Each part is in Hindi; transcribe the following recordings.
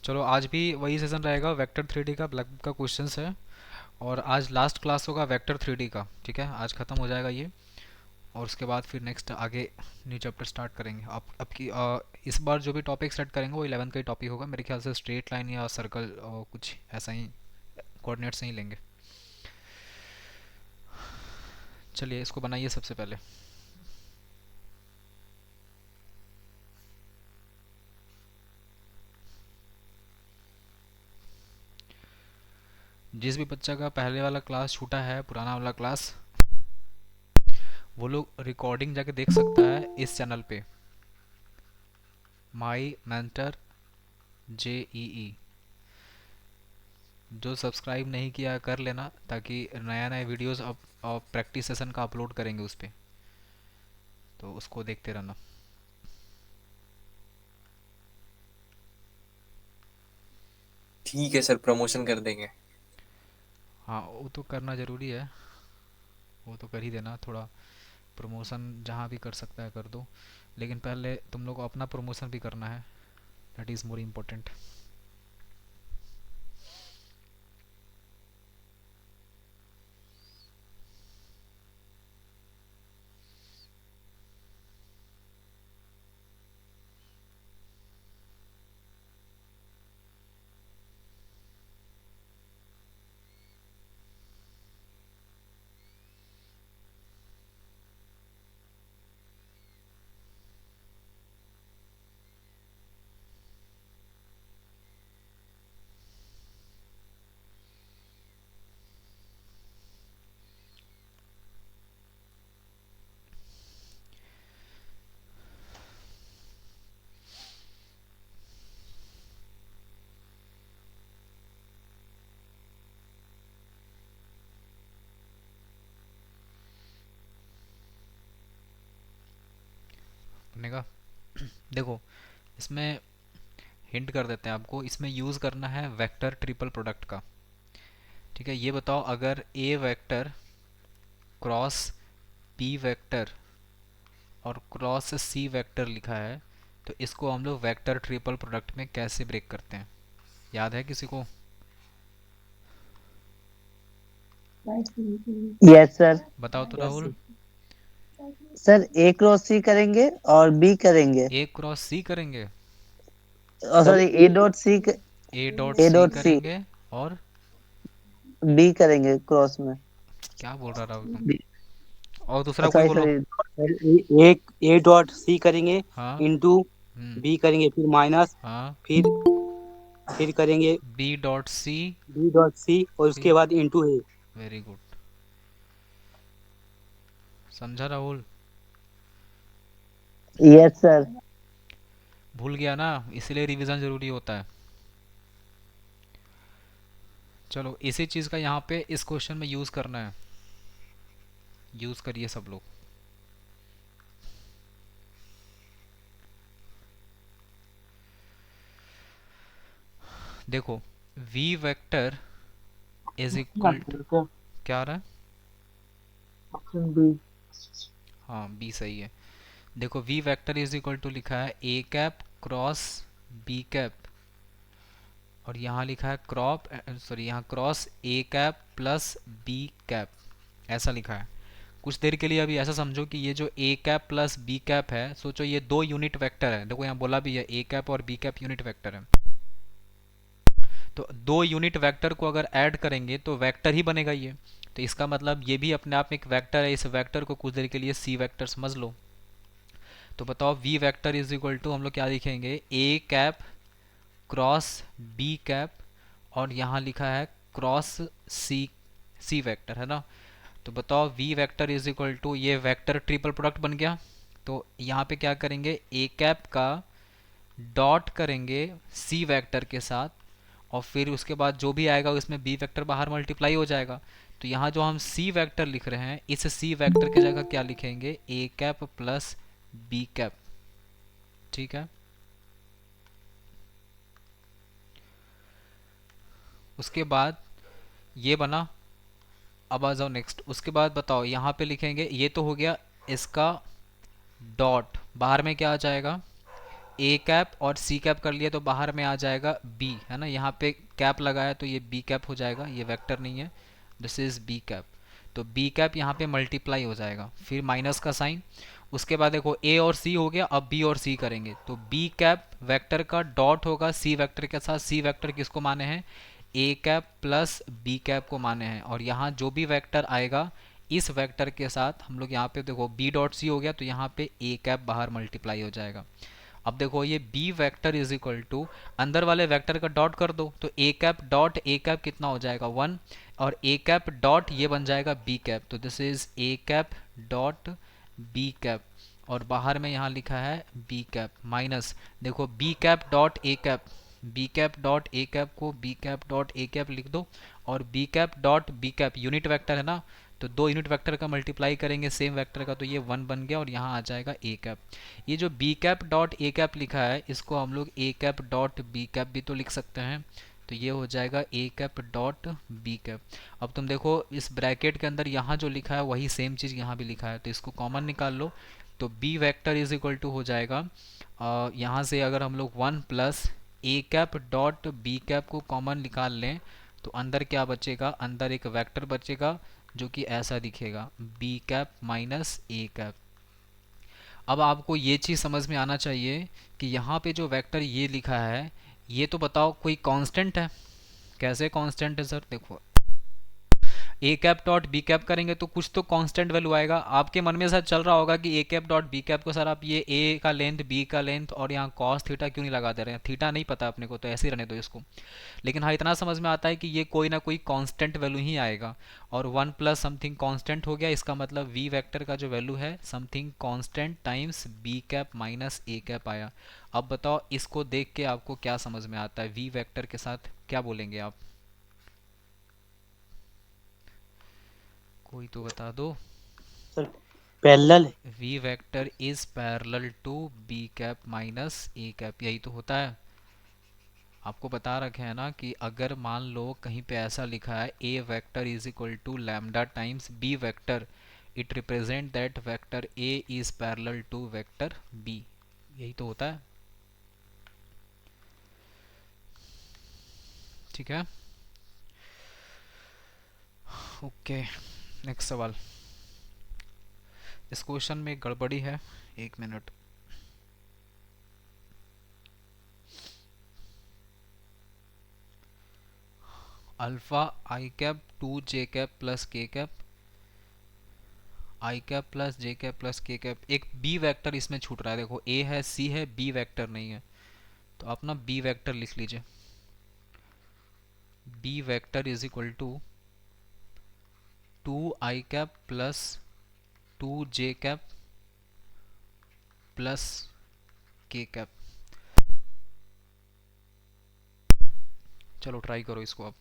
चलो आज भी वही सेशन रहेगा, वेक्टर थ्री डी का ब्लैक बुक का क्वेश्चंस है। और आज लास्ट क्लास होगा वेक्टर थ्री डी का, ठीक है, आज ख़त्म हो जाएगा ये। और उसके बाद फिर नेक्स्ट आगे न्यू चैप्टर स्टार्ट करेंगे। आप अब की इस बार जो भी टॉपिक सेट करेंगे वो 11th का ही टॉपिक होगा मेरे ख्याल से, स्ट्रेट लाइन या सर्कल कुछ ऐसा ही कोऑर्डिनेट्स ही लेंगे। चलिए इसको बनाइए सबसे पहले। जिस भी बच्चा का पहले वाला क्लास छूटा है, पुराना वाला क्लास, वो लोग रिकॉर्डिंग जाके देख सकता है इस चैनल पे, माई मेंटर JEE। जो सब्सक्राइब नहीं किया कर लेना, ताकि नया नया वीडियोस अब प्रैक्टिस सेशन का अपलोड करेंगे उस पर, तो उसको देखते रहना। ठीक है सर, प्रमोशन कर देंगे। हाँ वो तो करना ज़रूरी है, वो तो कर ही देना। थोड़ा प्रमोशन जहाँ भी कर सकता है कर दो, लेकिन पहले तुम लोग को अपना प्रमोशन भी करना है, दैट इज़ मोर इम्पोर्टेंट। बनेगा। देखो इसमें हिंट कर देते हैं आपको, इसमें यूज़ करना है वेक्टर ट्रिपल प्रोडक्ट का। ठीक है, ये बताओ अगर ए वेक्टर क्रॉस बी वेक्टर और क्रॉस सी वेक्टर लिखा है, तो इसको हम लोग वेक्टर ट्रिपल प्रोडक्ट में कैसे ब्रेक करते हैं, याद है किसी को? Yes sir. बताओ तो Rahul. Sir A cross C करेंगे और बी करेंगे, ए क्रॉस सी करेंगे, और sorry A dot C, A dot A C dot C करेंगे, और बी करेंगे क्रॉस में। क्या बोल रहा राहुल तुम? और दूसरा कोई सॉरी बोलो। सॉरी, एक ए डॉट सी करेंगे, हाँ। इंटू हम्म। बी करेंगे, फिर माइनस, हाँ। फिर करेंगे B dot C. B dot C, और उसके फिर बाद इंटू ए। वेरी गुड, समझा राहुल? Yes sir. भूल गया ना, इसलिए रिवीजन जरूरी होता है। चलो इसी चीज़ का यहाँ पे इस क्वेश्चन में यूज़ करना है, यूज़ करिए सब लोग। देखो v vector is equal to, क्या आ रहा है? Option B. हाँ b सही है। देखो v vector is equal to लिखा है a cap cross b cap, और यहाँ लिखा है क्रॉप, सॉरी यहाँ cross a cap plus b cap, ऐसा लिखा है। कुछ देर के लिए अभी ऐसा समझो कि ये जो a cap plus b cap है, सोचो ये दो यूनिट वेक्टर है। देखो यहाँ बोला भी है a कैप और b कैप यूनिट वेक्टर है, तो दो यूनिट वेक्टर को अगर ऐड करेंगे तो वेक्टर ही बनेगा ये। तो इसका मतलब ये भी अपने आप में एक वेक्टर है, इस वेक्टर को कुछ देर के लिए सी वेक्टर समझ लो। तो बताओ V vector is equal to हम लोग क्या लिखेंगे, A cap cross B cap, और यहाँ लिखा है क्रॉस सी, सी वेक्टर है ना। तो बताओ V vector is equal to, ये वेक्टर ट्रिपल प्रोडक्ट बन गया। तो यहाँ पे क्या करेंगे, ए कैप का डॉट करेंगे सी वेक्टर के साथ, और फिर उसके बाद जो भी आएगा उसमें बी वेक्टर बाहर मल्टीप्लाई हो जाएगा। तो यहाँ जो हम सी वेक्टर लिख रहे हैं, इस सी वेक्टर की जगह क्या लिखेंगे, A cap plus B cap. ठीक है, उसके बाद ये बना। अब आ जाओ नेक्स्ट, उसके बाद बताओ यहाँ पे लिखेंगे, ये तो हो गया इसका डॉट, बाहर में क्या आ जाएगा, ए कैप और सी कैप कर लिया तो बाहर में आ जाएगा बी, है ना, यहाँ पे कैप लगाया तो ये बी कैप हो जाएगा, ये वेक्टर नहीं है, दिस इज बी कैप। तो बी कैप यहाँ पे मल्टीप्लाई हो जाएगा, फिर माइनस का साइन। उसके बाद देखो ए और सी हो गया, अब बी और सी करेंगे तो बी कैप वेक्टर का डॉट होगा सी वेक्टर के साथ। सी वेक्टर किसको माने हैं, A cap plus B cap को माने हैं, और यहाँ जो भी वेक्टर आएगा इस वेक्टर के साथ हम लोग यहाँ पे देखो बी डॉट सी हो गया तो यहाँ पे ए कैप बाहर मल्टीप्लाई हो जाएगा। अब देखो ये B vector is equal to अंदर वाले वेक्टर का डॉट कर दो तो A cap dot A cap कितना हो जाएगा 1, और ए कैप डॉट ये बन जाएगा बी कैप, तो this is A cap dot B cap, और बाहर में यहाँ लिखा है बी कैप माइनस, देखो B cap dot A cap, B cap dot A cap को B cap dot A cap लिख दो, और B cap dot B cap unit vector है ना, तो दो यूनिट वेक्टर का मल्टीप्लाई करेंगे सेम वेक्टर का तो ये 1 बन गया, और यहाँ आ जाएगा ए कैप। ये जो B cap dot A cap लिखा है इसको हम लोग A cap dot B cap भी तो लिख सकते हैं, तो ये हो जाएगा A cap dot B cap. अब तुम देखो इस ब्रैकेट के अंदर यहाँ जो लिखा है वही सेम चीज़ यहाँ भी लिखा है, तो इसको कॉमन निकाल लो, तो B vector is equal to हो जाएगा यहाँ से अगर हम लोग 1 plus A cap dot B cap को कॉमन निकाल लें तो अंदर क्या बचेगा, अंदर एक वेक्टर बचेगा जो कि ऐसा दिखेगा B cap minus A cap. अब आपको ये चीज़ समझ में आना चाहिए कि यहाँ पे जो वेक्टर ये लिखा है ये तो बताओ कोई कांस्टेंट है, कैसे कांस्टेंट है सर, देखो A cap dot B cap करेंगे तो कुछ तो कांस्टेंट वैल्यू आएगा। आपके मन में शायद चल रहा होगा कि ए कैप डॉट बी कैप को सर आप ये ए का लेंथ बी का लेंथ और यहाँ कॉस थीटा क्यों नहीं लगा दे रहे हैं, थीटा नहीं पता अपने को तो ऐसे ही रहने दो इसको। लेकिन हाँ इतना समझ में आता है कि ये कोई ना कोई कांस्टेंट वैल्यू ही आएगा, और 1 प्लस समथिंग कांस्टेंट हो गया, इसका मतलब वी वेक्टर का जो वैल्यू है something constant times B cap minus A cap आया। अब बताओ इसको देख के आपको क्या समझ में आता है, वी वेक्टर के साथ क्या बोलेंगे आप, कोई तो बता दो। Sir parallel. V vector is parallel to B cap minus A cap, यही तो होता है। आपको बता रखे हैं ना कि अगर मान लो कहीं पे ऐसा लिखा है A vector is equal to lambda times B vector, it represent that vector A is parallel to vector B, यही तो होता है, ठीक है। ओके नेक्स्ट सवाल, इस क्वेश्चन में गड़बड़ी है, एक minute. Alpha I cap two J cap plus K cap, I cap plus J cap plus K cap, एक बी वेक्टर इसमें छूट रहा है, देखो ए है सी है बी वेक्टर नहीं है, तो अपना बी वेक्टर लिख लीजिए, B vector is equal to 2 I cap plus 2 J cap plus K cap. चलो ट्राई करो इसको अब,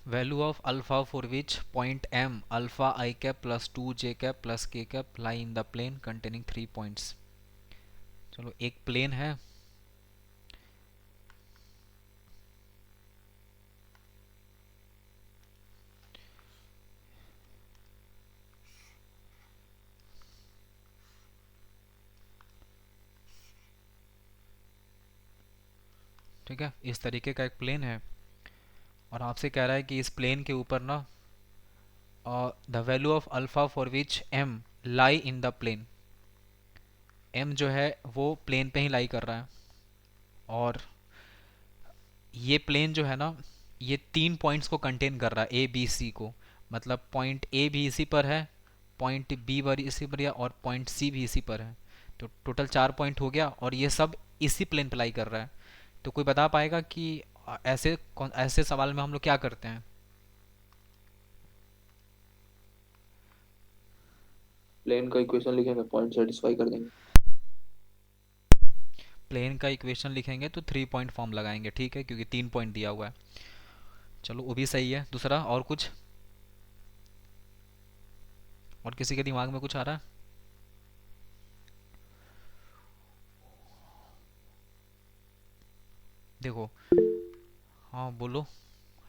value of alpha for which point M alpha I cap plus 2 J cap plus K cap lie in the plane containing 3 points. चलो एक प्लेन है, ठीक है, इस तरीके का एक प्लेन है, और आपसे कह रहा है कि इस प्लेन के ऊपर ना the value of alpha for which M lie in the plane, M जो है वो प्लेन पे ही लाई कर रहा है, और ये प्लेन जो है ना ये 3 पॉइंट्स को कंटेन कर रहा है ए बी सी को, मतलब पॉइंट ए भी इसी पर है, पॉइंट बी पर इसी पर है, और पॉइंट सी भी इसी पर है, तो टोटल 4 पॉइंट हो गया, और ये सब इसी प्लेन पे लाई कर रहा है। तो कोई बता पाएगा कि ऐसे ऐसे सवाल में हम लोग क्या करते हैं, प्लेन का इक्वेशन लिखेंगे, पॉइंट सेटिस्फाई कर देंगे। प्लेन का इक्वेशन लिखेंगे तो 3 पॉइंट फॉर्म लगाएंगे, ठीक है, क्योंकि 3 पॉइंट दिया हुआ है। चलो वो भी सही है। दूसरा और कुछ, और किसी के दिमाग में कुछ आ रहा है, देखो, हाँ बोलो,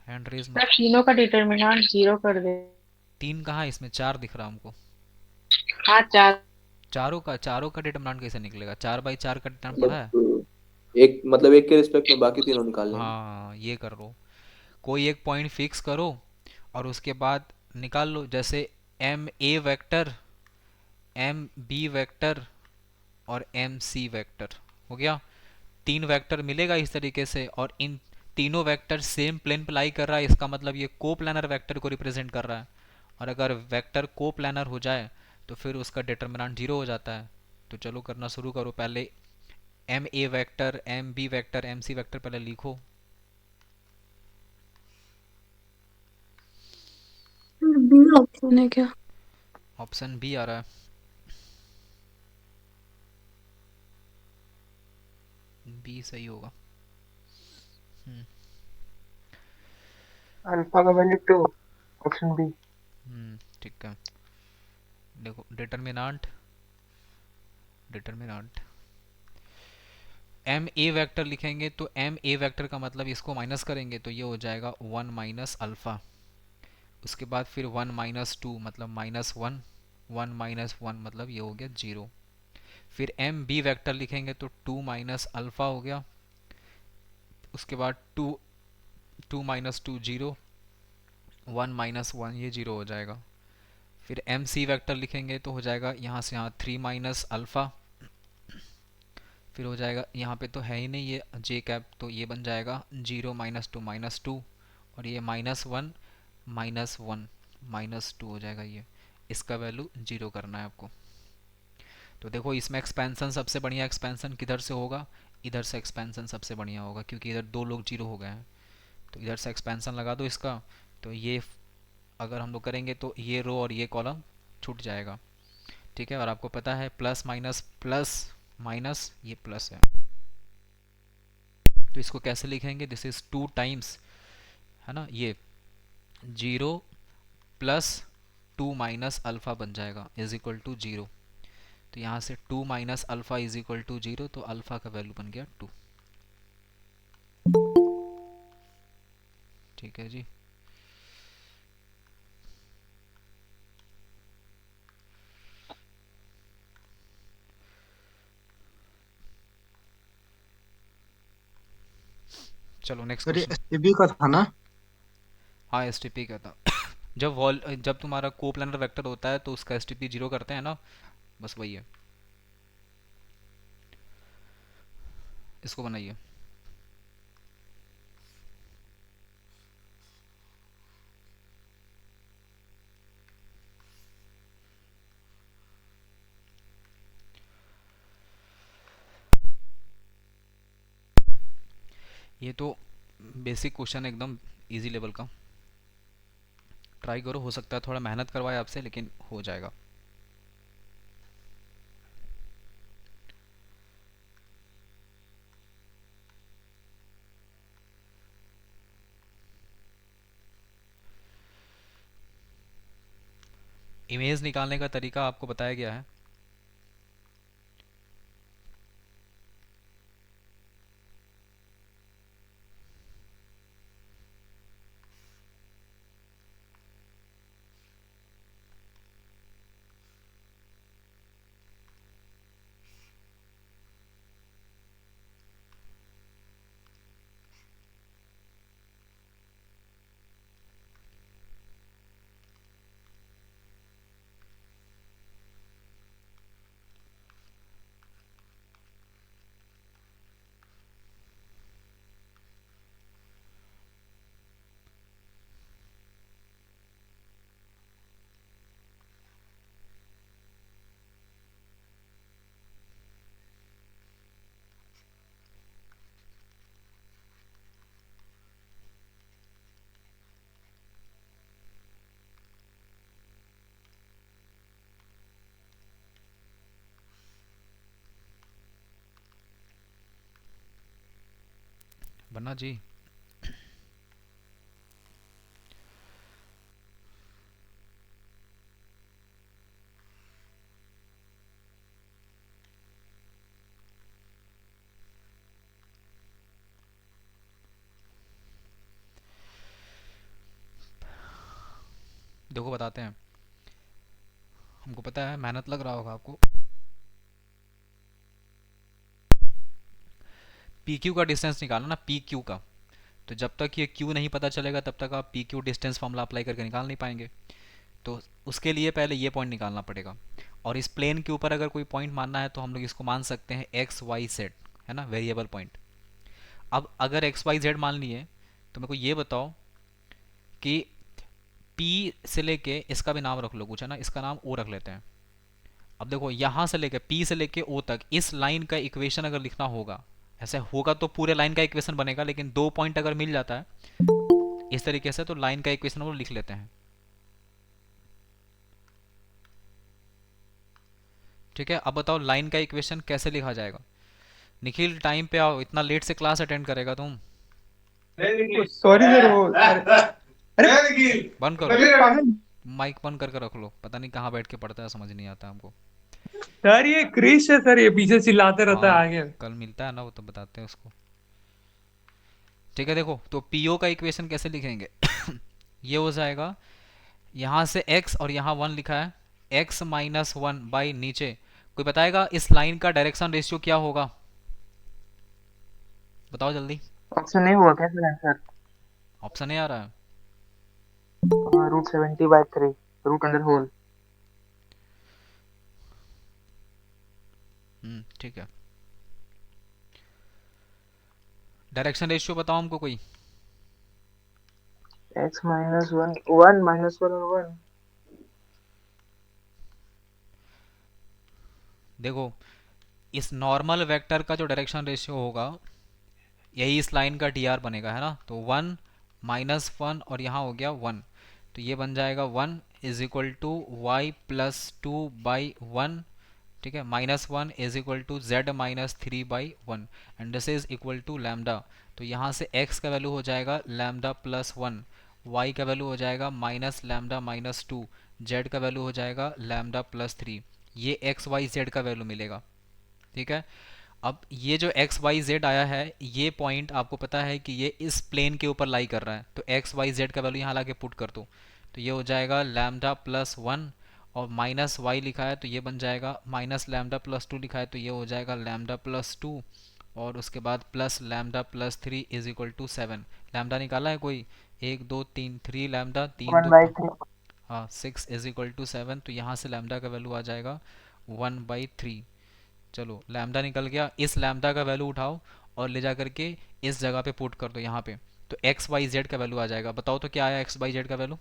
हैंड रेज मत। सर तीनों का डिटर्मिनेंट 0 कर दे। तीन कहाँ है इसमें, चार दिख रहा हमको। हाँ 4। चारों का डिटरमिनेंट कैसे निकलेगा, 4 बाई 4 का डिटरमिनेंट पढ़ा है। एक मतलब एक के रिस्पेक्ट में बाकी तीनों निकाल लेंगे। हाँ ये कर लो, कोई एक पॉइंट फिक्स करो और उसके बाद निकाल लो। जैसे M A vector, M B vector और एम सी वेक्टर हो गया। तीन वेक्टर मिलेगा इस तरीके से, और इन तीनों वेक्टर सेम प्लेन पे लाई कर रहा है, इसका मतलब ये को प्लानर वेक्टर को रिप्रेजेंट कर रहा है। और अगर वेक्टर को प्लानर हो जाए तो फिर उसका डिटर्मिनेंट जीरो हो जाता है। तो चलो करना शुरू करो, पहले M A vector, M B vector, M C vector पहले लिखो। बी ऑप्शन है क्या? ऑप्शन बी आ रहा है। बी सही होगा। हम्म। अल्फा का वैल्यू 2, ऑप्शन बी। ठीक है, देखो determinant, determinant M A vector लिखेंगे तो एम ए वेक्टर का मतलब इसको माइनस करेंगे तो ये हो जाएगा 1 - अल्फ़ा। उसके बाद फिर 1 - 2 मतलब -1, 1 - 1 मतलब ये हो गया 0। फिर एम बी वेक्टर लिखेंगे तो 2 - अल्फ़ा हो गया। उसके बाद 2 - 2 0, 1 - 1 ये 0 हो जाएगा। फिर एम सी वेक्टर लिखेंगे तो हो जाएगा यहाँ से यहाँ 3 - अल्फ़ा। फिर हो जाएगा, यहाँ पे तो है ही नहीं ये जे कैप, तो ये बन जाएगा 0 - 2 - 2, और ये -1 -1 -2 हो जाएगा ये। इसका वैल्यू 0 करना है आपको। तो देखो इसमें एक्सपेंशन सबसे बढ़िया एक्सपेंशन किधर से होगा, इधर से एक्सपेंशन सबसे बढ़िया होगा, क्योंकि इधर दो लोग 0 हो गए हैं। तो इधर से एक्सपेंशन लगा दो इसका। तो ये अगर हम लोग करेंगे तो ये रो और ये कॉलम छूट जाएगा। ठीक है, और आपको पता है प्लस माइनस ये प्लस है, तो इसको कैसे लिखेंगे, दिस इज 2 टाइम्स, है ना, ये 0 + 2 - अल्फ़ा बन जाएगा इज इक्वल टू 0। तो यहाँ से 2 - अल्फ़ा इज इक्वल टू 0, तो अल्फ़ा का वैल्यू बन गया 2। ठीक है जी। चलो नेक्स्ट सर ये क्वेश्चन। एसटीबी का था ना? हाँ एस टी पी का था। जब तुम्हारा कोप्लानर वेक्टर होता है तो उसका एस टी पी 0 करते हैं ना, बस वही है। इसको बनाइए। ये तो बेसिक क्वेश्चन एकदम इजी लेवल का, ट्राई करो, हो सकता है थोड़ा मेहनत करवाए आपसे, लेकिन हो जाएगा। इमेज निकालने का तरीका आपको बताया गया है। बना जी। देखो बताते हैं, हमको पता है मेहनत लग रहा होगा आपको। पी क्यू का डिस्टेंस निकालना ना, पी क्यू का। तो जब तक ये क्यू नहीं पता चलेगा तब तक आप P Q distance formula apply करके निकाल नहीं पाएंगे। तो उसके लिए पहले ये पॉइंट निकालना पड़ेगा। और इस प्लेन के ऊपर अगर कोई पॉइंट मानना है तो हम लोग इसको मान सकते हैं एक्स वाई जेड, है ना, वेरिएबल पॉइंट। अब अगर एक्स वाई जेड मान लिए तो मेरे को ये बताओ कि P से लेके, इसका भी नाम रख लो कुछ, है ना, इसका नाम O रख लेते हैं। अब देखो यहाँ से लेके P से लेके O तक इस लाइन का इक्वेशन अगर लिखना होगा, ऐसे होगा तो पूरे लाइन का इक्वेशन बनेगा, लेकिन 2 पॉइंट अगर मिल जाता है इस तरीके से तो लाइन का इक्वेशन वो लिख लेते हैं। ठीक है, अब बताओ लाइन का इक्वेशन कैसे लिखा जाएगा। निखिल टाइम पे आओ, इतना लेट से क्लास अटेंड करेगा तुम। सॉरी सर वो अरे बंद करो, पागल माइक बंद करके रख लो, पता नहीं कहाँ बैठ के पढ़ता है, समझ नहीं आता हमको। सर, ये क्रिश है सर, ये पीछे चिल्लाते रहता है हाँ, आगे। कल मिलता है ना वो तो बताते हैं उसको। ठीक है, देखो तो पीओ का इक्वेशन कैसे लिखेंगे ये हो जाएगा, यहाँ से x और यहाँ 1 लिखा है, x माइनस 1 बाई नीचे। कोई बताएगा इस लाइन का डायरेक्शन रेशियो क्या होगा, बताओ जल्दी। ऑप्शन नहीं हुआ क्या सर आंसर? ऑप्शन नहीं आ रहा है। √70/3 रूट अंडर होल। ठीक है, डायरेक्शन रेशियो बताओ हमको कोई। x माइनस 1 1 माइनस 1 और 1। देखो इस नॉर्मल वेक्टर का जो डायरेक्शन रेशियो होगा यही इस लाइन का डी आर बनेगा, है ना। तो 1 माइनस 1 और यहाँ हो गया 1, तो ये बन जाएगा 1 is equal to Y plus 2 by 1। ठीक है, minus 1 is equal to Z minus 3 by 1 and this is equal to lambda. तो यहाँ से x का वैल्यू हो जाएगा लैम्डा प्लस 1, y का वैल्यू हो जाएगा माइनस लैम्डा माइनस 2, z का वैल्यू हो जाएगा लैम्डा प्लस 3। ये एक्स वाई जेड का वैल्यू मिलेगा। ठीक है, अब ये जो एक्स वाई जेड आया है ये पॉइंट आपको पता है कि ये इस प्लेन के ऊपर लाई कर रहा है, तो एक्स वाई जेड का वैल्यू यहाँ ला के पुट कर दो, तो ये हो जाएगा लैम्डा प्लस 1 और माइनस वाई लिखा है तो ये बन जाएगा माइनस लैम्डा प्लस 2 लिखा है तो ये हो जाएगा लैम्डा प्लस 2 और उसके बाद plus lambda plus 3 is equal to 7। Lambda निकाला है कोई, 1 2 3 3 लैम्डा 3 2 1/3। हाँ 6 इज इक्वल टू 7, तो यहाँ से लैम्डा का वैल्यू आ जाएगा 1/3। चलो लैम्डा निकल गया, इस लैम्डा का वैल्यू उठाओ और ले जा करके इस जगह पे पुट कर दो यहाँ पे, तो एक्स वाई जेड का वैल्यू आ जाएगा। बताओ तो क्या आया एक्स वाई जेड का वैल्यू,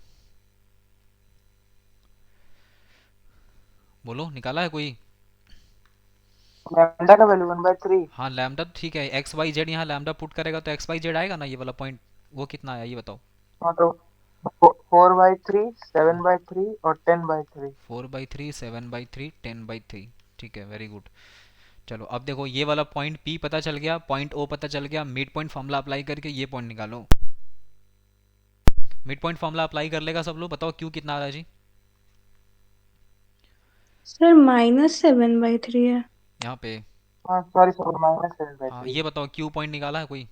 बोलो निकाला है कोई। लैम्डा का वैल्यू 1/3। हाँ लैम्डा तो ठीक है, एक्स वाई जेड यहाँ लैम्डा पुट करेगा तो एक्स वाई जेड आएगा ना, ये वाला पॉइंट वो कितना आया ये बताओ। हाँ तो 4/3 7/3 और 10/3। 4/3 7/3 10/3, ठीक है, वेरी गुड। चलो अब देखो ये वाला पॉइंट P पता चल गया, पॉइंट O पता चल गया, मिड पॉइंट फॉर्मूला अप्लाई करके ये पॉइंट निकालो। मिड पॉइंट फॉर्मूला अप्लाई कर लेगा सब लोग, बताओ Q कितना आ रहा है जी। सर -7/3 है। यहाँ पे हाँ सॉरी सर, हाँ -7/3। ये बताओ Q पॉइंट निकाला है कोई।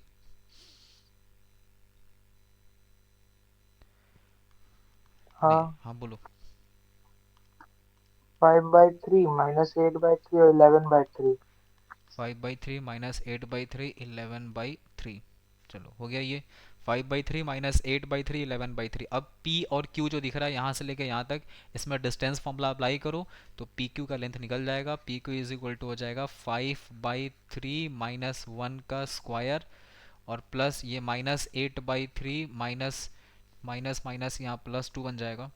हाँ नहीं, हाँ बोलो। 5/3 -8/3 और 11/3। 5/3 -8/3 11/3, चलो हो गया ये 5/3 -8/3 11/3। अब P और Q जो दिख रहा है यहाँ से लेके यहाँ तक, इसमें डिस्टेंस फॉर्मूला अप्लाई करो तो PQ का लेंथ निकल जाएगा। PQ इज इक्वल टू हो जाएगा 5/3 -1 का स्क्वायर और प्लस ये -8/3 माइनस माइनस माइनस यहाँ +2 बन जाएगा।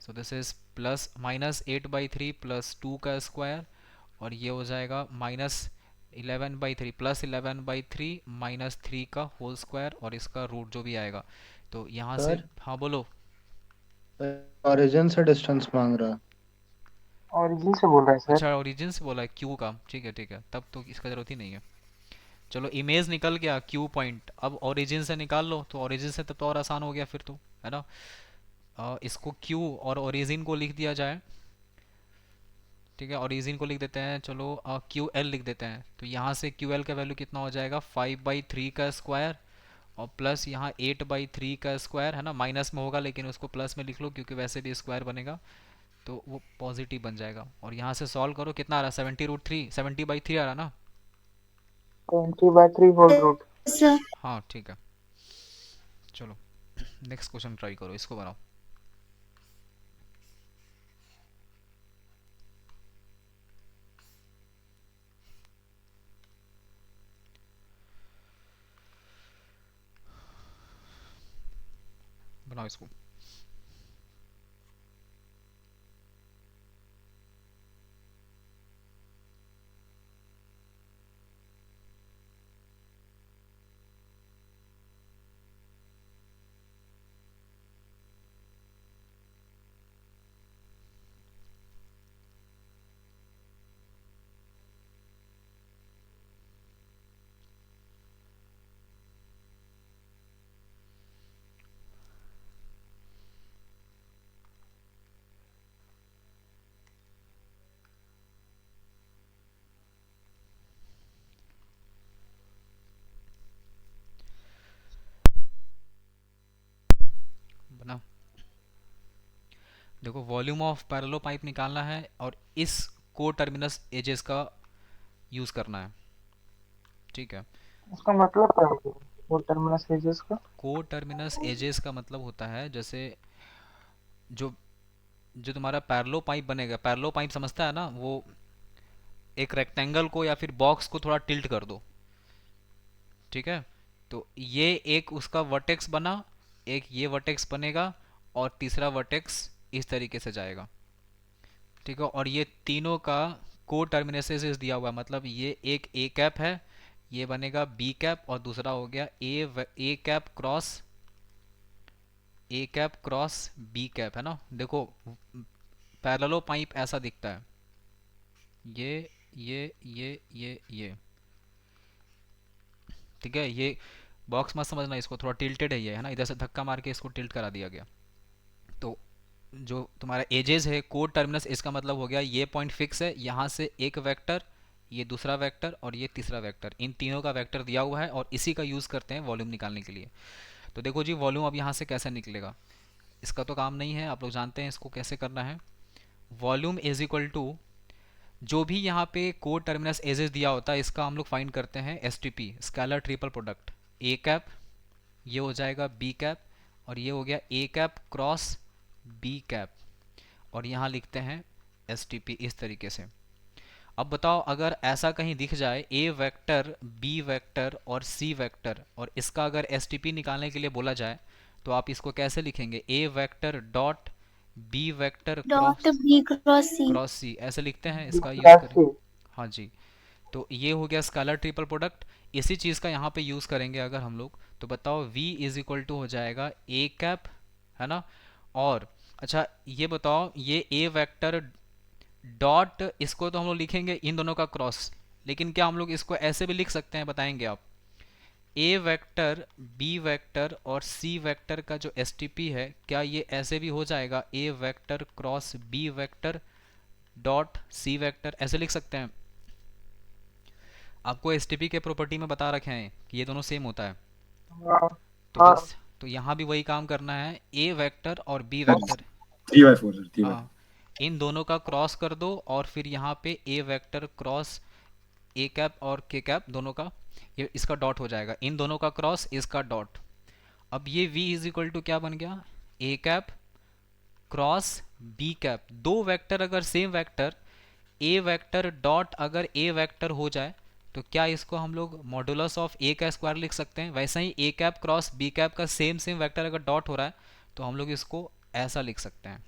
सो दिस इज प्लस -8/3 +2 का स्क्वायर और ये हो जाएगा -11/3 +11/3 -3 का होल स्क्वायर और इसका रूट जो भी आएगा। तो यहाँ से सर हाँ बोलो। ओरिजिन से डिस्टेंस मांग रहा है। ओरिजिन से बोल रहा है सर। अच्छा ओरिजिन से बोला है क्यू का, ठीक है तब तो इसका जरूरत ही नहीं है। चलो इमेज निकल गया क्यू पॉइंट, अब ओरिजिन से निकाल लो, तो ओरिजिन से तब तो और आसान हो गया फिर तो, है ना। इसको क्यू और ओरिजिन को लिख दिया जाए। ठीक है, ओरिजिन को लिख देते हैं, चलो क्यू एल लिख देते हैं। तो यहाँ से क्यू एल का वैल्यू कितना हो जाएगा 5/3 का स्क्वायर और प्लस यहाँ 8/3 का स्क्वायर है ना, माइनस में होगा लेकिन उसको प्लस में लिख लो क्योंकि वैसे भी स्क्वायर बनेगा तो वो पॉजिटिव बन जाएगा। और यहाँ से सॉल्व करो, कितना आ रहा है 70√3, 70/3 आ रहा ना। 20/3 होल रूट। सर हाँ ठीक है, चलो नेक्स्ट क्वेश्चन ट्राई करो, इसको बनाओ। बनाओ इसको। बनाओ। देखो वॉल्यूम ऑफ पैरेलल पाइप निकालना है और इस को टर्मिनस एजेस का यूज करना है, ठीक है। उसका मतलब क्या होगा वो टर्मिनस एजेस का? को टर्मिनस एजेस का मतलब होता है जैसे जो जो तुम्हारा पैरेलल पाइप बनेगा, पैरेलल पाइप समझता है ना, वो एक रेक्टेंगल को या फिर बॉक्स को थोड़ा टिल्ट कर दो, ठीक है। तो ये एक उसका वर्टेक्स बना, एक ये वर्टेक्स बनेगा और तीसरा वर्टेक्स इस तरीके से जाएगा, ठीक है। और ये तीनों का को टर्मिनेसेस दिया हुआ है, मतलब ये एक ए कैप है, ये बनेगा बी कैप और दूसरा हो गया ए कैप क्रॉस बी कैप, है ना। देखो पैरेलल पाइप ऐसा दिखता है, ये ठीक है। ये बॉक्स मत समझना, इसको थोड़ा टिल्टेड है ये, है ना, इधर से धक्का मार के इसको टिल्ट करा दिया गया। तो जो तुम्हारा एजेस है कोड टर्मिनस, इसका मतलब हो गया ये पॉइंट फिक्स है, यहाँ से एक वेक्टर, ये दूसरा वेक्टर और ये तीसरा वेक्टर, इन तीनों का वेक्टर दिया हुआ है और इसी का यूज़ करते हैं वॉल्यूम निकालने के लिए। तो देखो जी वॉल्यूम अब यहाँ से कैसे निकलेगा, इसका तो काम नहीं है, आप लोग जानते हैं इसको कैसे करना है। वॉल्यूम इज इक्वल टू जो भी यहाँ पे कोड टर्मिनस एजेस दिया होता है इसका हम लोग फाइंड करते हैं STP, स्केलर ट्रिपल प्रोडक्ट। ए कैप ये हो जाएगा बी कैप और ये हो गया ए कैप क्रॉस बी कैप और यहाँ लिखते हैं STP इस तरीके से। अब बताओ अगर ऐसा कहीं दिख जाए ए वेक्टर बी वेक्टर और सी वेक्टर और इसका अगर STP निकालने के लिए बोला जाए तो आप इसको कैसे लिखेंगे, A vector dot B vector dot B cross C. ऐसे लिखते हैं, इसका यूज़ करें। हाँ जी, तो ये हो गया स्केलर ट्रिपल प्रोडक्ट। इसी चीज़ का यहाँ पे यूज़ करेंगे अगर हम लोग, तो बताओ V इज इक्वल टू हो जाएगा ए कैप, है ना। और अच्छा ये बताओ ये ए वेक्टर डॉट, इसको तो हम लोग लिखेंगे इन दोनों का क्रॉस, लेकिन क्या हम लोग इसको ऐसे भी लिख सकते हैं, बताएंगे आप। ए वेक्टर बी वेक्टर और सी वेक्टर का जो STP है, क्या ये ऐसे भी हो जाएगा, A vector cross B vector dot C vector, ऐसे लिख सकते हैं। आपको STP के प्रॉपर्टी में बता रखे हैं कि ये दोनों सेम होता है, तो बस तो यहाँ भी वही काम करना है, ए वेक्टर और बी वेक्टर 3/4 सर, 3/4। हाँ, इन दोनों का क्रॉस कर दो और फिर यहाँ पे ए वेक्टर क्रॉस ए कैप और के कैप दोनों का, ये इसका डॉट हो जाएगा, इन दोनों का क्रॉस इसका डॉट। अब ये V इज इक्वल टू क्या बन गया, ए कैप क्रॉस बी कैप। दो वेक्टर अगर same vector A vector dot अगर ए वेक्टर हो जाए तो क्या इसको हम लोग मॉडुलस ऑफ ए का स्क्वायर लिख सकते हैं। वैसे ही ए कैप क्रॉस बी कैप का सेम वेक्टर अगर डॉट हो रहा है तो हम लोग इसको ऐसा लिख सकते हैं,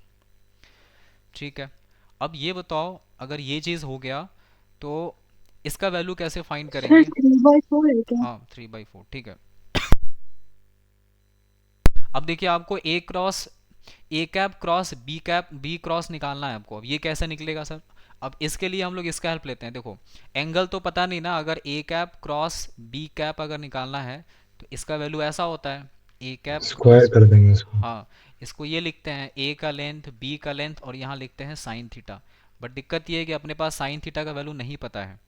ठीक है। अब ये बताओ अगर ये चीज़ हो गया तो इसका वैल्यू कैसे फाइंड करेंगे। 3/4 है क्या? हाँ 3/4, ठीक है। अब देखिए आपको ए कैप क्रॉस बी क्रॉस निकालना है आपको। अब ये कैसे निकलेगा सर, अब इसके लिए हम लोग इसका हेल्प लेते हैं। देखो एंगल तो पता नहीं ना, अगर ए कैप क्रॉस बी कैप अगर निकालना है तो इसका वैल्यू ऐसा होता है, ए कैप स्क्वायर कर देंगे इसको। हाँ, इसको ये लिखते हैं ए का लेंथ बी का लेंथ और यहाँ लिखते हैं साइन थीटा। बट दिक्कत ये है कि अपने पास साइन थीटा का वैल्यू नहीं पता है,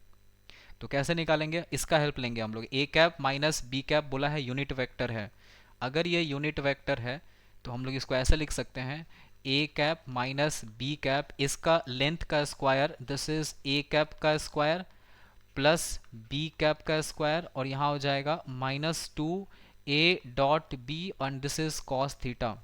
तो कैसे निकालेंगे, इसका हेल्प लेंगे हम लोग। A cap minus B cap बोला है यूनिट वेक्टर है, अगर ये यूनिट वेक्टर है तो हम लोग इसको ऐसे लिख सकते हैं A cap minus B cap, इसका लेंथ का square, this is A cap का स्क्वायर प्लस बी कैप का स्क्वायर, और यहाँ हो जाएगा -2 A dot B and this is cos theta.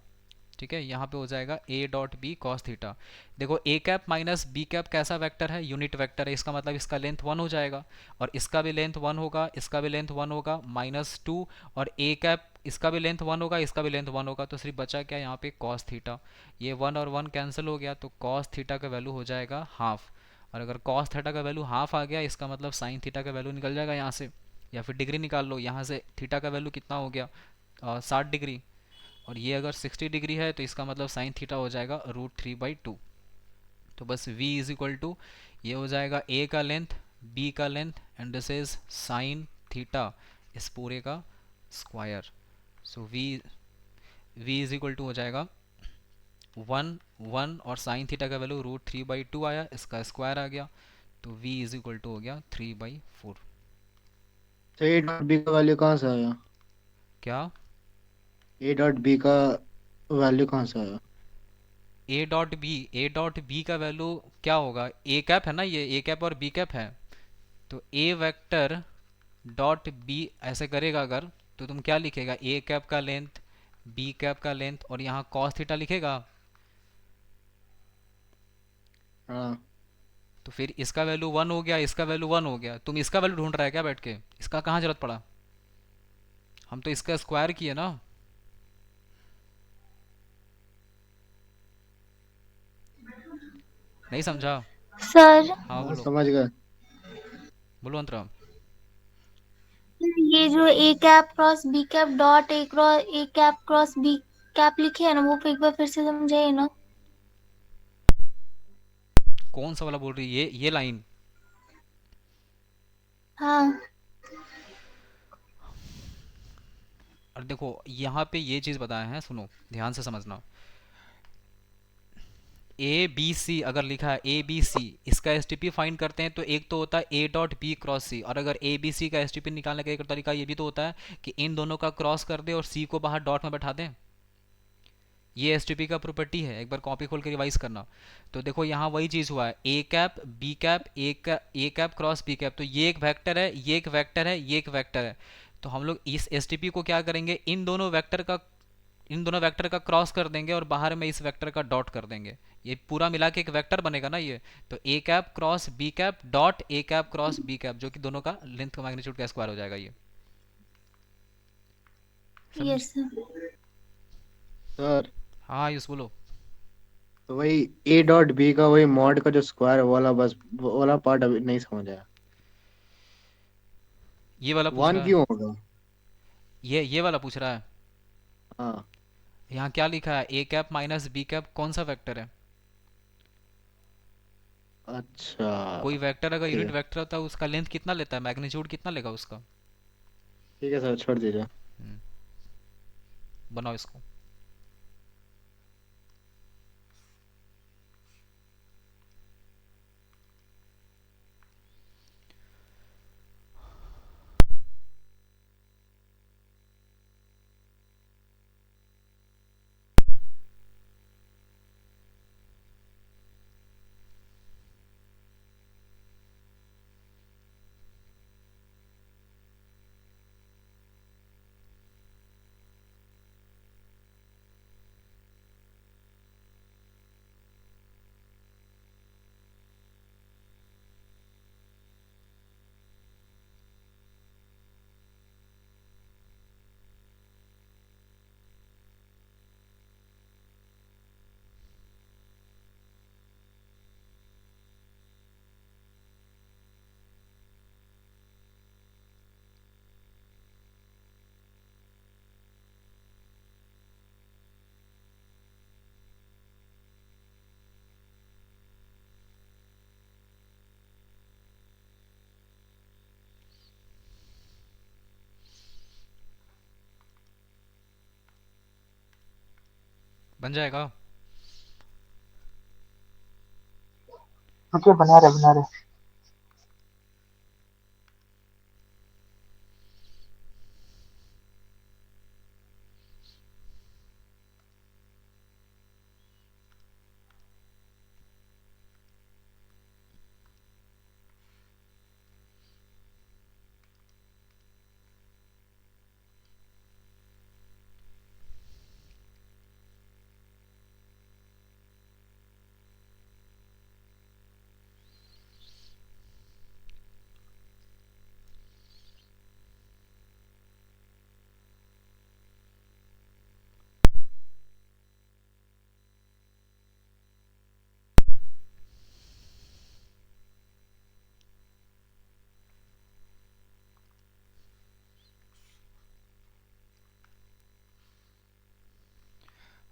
ठीक है, यहाँ पे हो जाएगा A dot B cos theta. देखो A cap minus B cap कैसा वेक्टर है, यूनिट वेक्टर है, इसका मतलब इसका लेंथ 1 हो जाएगा, और इसका भी लेंथ 1 होगा, इसका भी लेंथ 1 होगा, -2, और ए कैप इसका भी लेंथ 1 होगा, इसका भी लेंथ 1 होगा, तो सिर्फ बचा क्या यहाँ पे कॉस थीटा। ये 1 और 1 कैंसिल हो गया, तो कॉस थीटा का वैल्यू हो जाएगा हाफ, और अगर कॉस थीटा का वैल्यू हाफ आ गया, इसका मतलब साइन थीटा का वैल्यू निकल जाएगा यहाँ से, या फिर डिग्री निकाल लो, यहाँ से थीटा का वैल्यू कितना हो गया 60 डिग्री, और ये अगर 60 डिग्री है तो इसका मतलब साइन थीटा हो जाएगा √3/2। तो बस v इज इक्वल टू ये हो जाएगा a का लेंथ, b का length, and this is sine theta इस पूरे का square. So v is equal to हो जाएगा 1 और साइन थीटा का वैल्यू √3/2 आया, इसका स्क्वायर आ गया, तो v इज इक्वल टू हो गया 3/4। तो ए डॉट बी का वैल्यू कहाँ से आया? क्या ए डॉट बी का वैल्यू कहाँ से आया? ए डॉट बी का वैल्यू क्या होगा, ए कैप है ना, ये ए कैप और बी कैप है, तो ए वेक्टर डॉट बी ऐसे करेगा अगर, तो तुम क्या लिखेगा, ए कैप का लेंथ, बी कैप का लेंथ, और यहाँ कॉस थीटा लिखेगा, हाँ। तो फिर इसका वैल्यू 1 हो गया, इसका वैल्यू 1 हो गया, तुम इसका वैल्यू ढूंढ रहा है क्या बैठ के, इसका कहाँ जरूरत पड़ा, हम तो इसका स्क्वायर किए ना। नहीं समझा? सर हाँ बोलो, समझ गए। बोलो अंतरा। ये जो A cap cross B cap dot A cap cross B cap लिखे है ना, वो एक बार फिर से समझाइए ना। कौन सा वाला बोल रही है, ये लाइन? हाँ और देखो यहाँ पे ये चीज़ बताया है, सुनो ध्यान से समझना, ए बी सी अगर लिखा है ए बी सी, इसका एस टी पी फाइंड करते हैं तो एक तो होता है ए डॉट बी क्रॉस सी, और अगर ए बी सी का एस टी पी निकालने का एक तरीका ये भी तो होता है कि इन दोनों का क्रॉस कर दे और सी को बाहर डॉट में बैठा दें, ये एस टी पी का प्रॉपर्टी है, एक बार कॉपी खोल के रिवाइज करना। तो देखो यहाँ वही चीज़ हुआ है, A cap B cap A cap cross B cap, तो ये एक वेक्टर है, ये एक वेक्टर है, ये एक वेक्टर है, तो हम लोग इस एस टी पी को क्या करेंगे, इन दोनों वेक्टर का क्रॉस कर देंगे और बाहर में इस वेक्टर का डॉट कर देंगे, ये पूरा मिला के एक वेक्टर बनेगा ना ये, तो A cap cross B cap dot A cap cross B cap, जो कि दोनों का लेंथ का मैग्नीट्यूड का स्क्वायर हो जाएगा ये। Yes sir. सर हाँ यूस बोलो। तो वही ए डॉट बी का वही मॉड का जो स्क्वायर वाला, बस वो वाला पार्ट अभी नहीं समझ आया। ये वाला पूछ 1 रहा है, क्यों होगा? ये वाला पूछ रहा है। हाँ। यहाँ क्या लिखा है, A cap minus B cap कौन सा वेक्टर है, अच्छा कोई वेक्टर अगर ठीक यूनिट है, वेक्टर होता है उसका लेंथ कितना लेता है, मैग्नीट्यूड कितना लेगा उसका। ठीक है सर, छोड़ दीजिए। हम्म, बनाओ इसको। बन जाएगा। ओके, बना रहे बना रहे।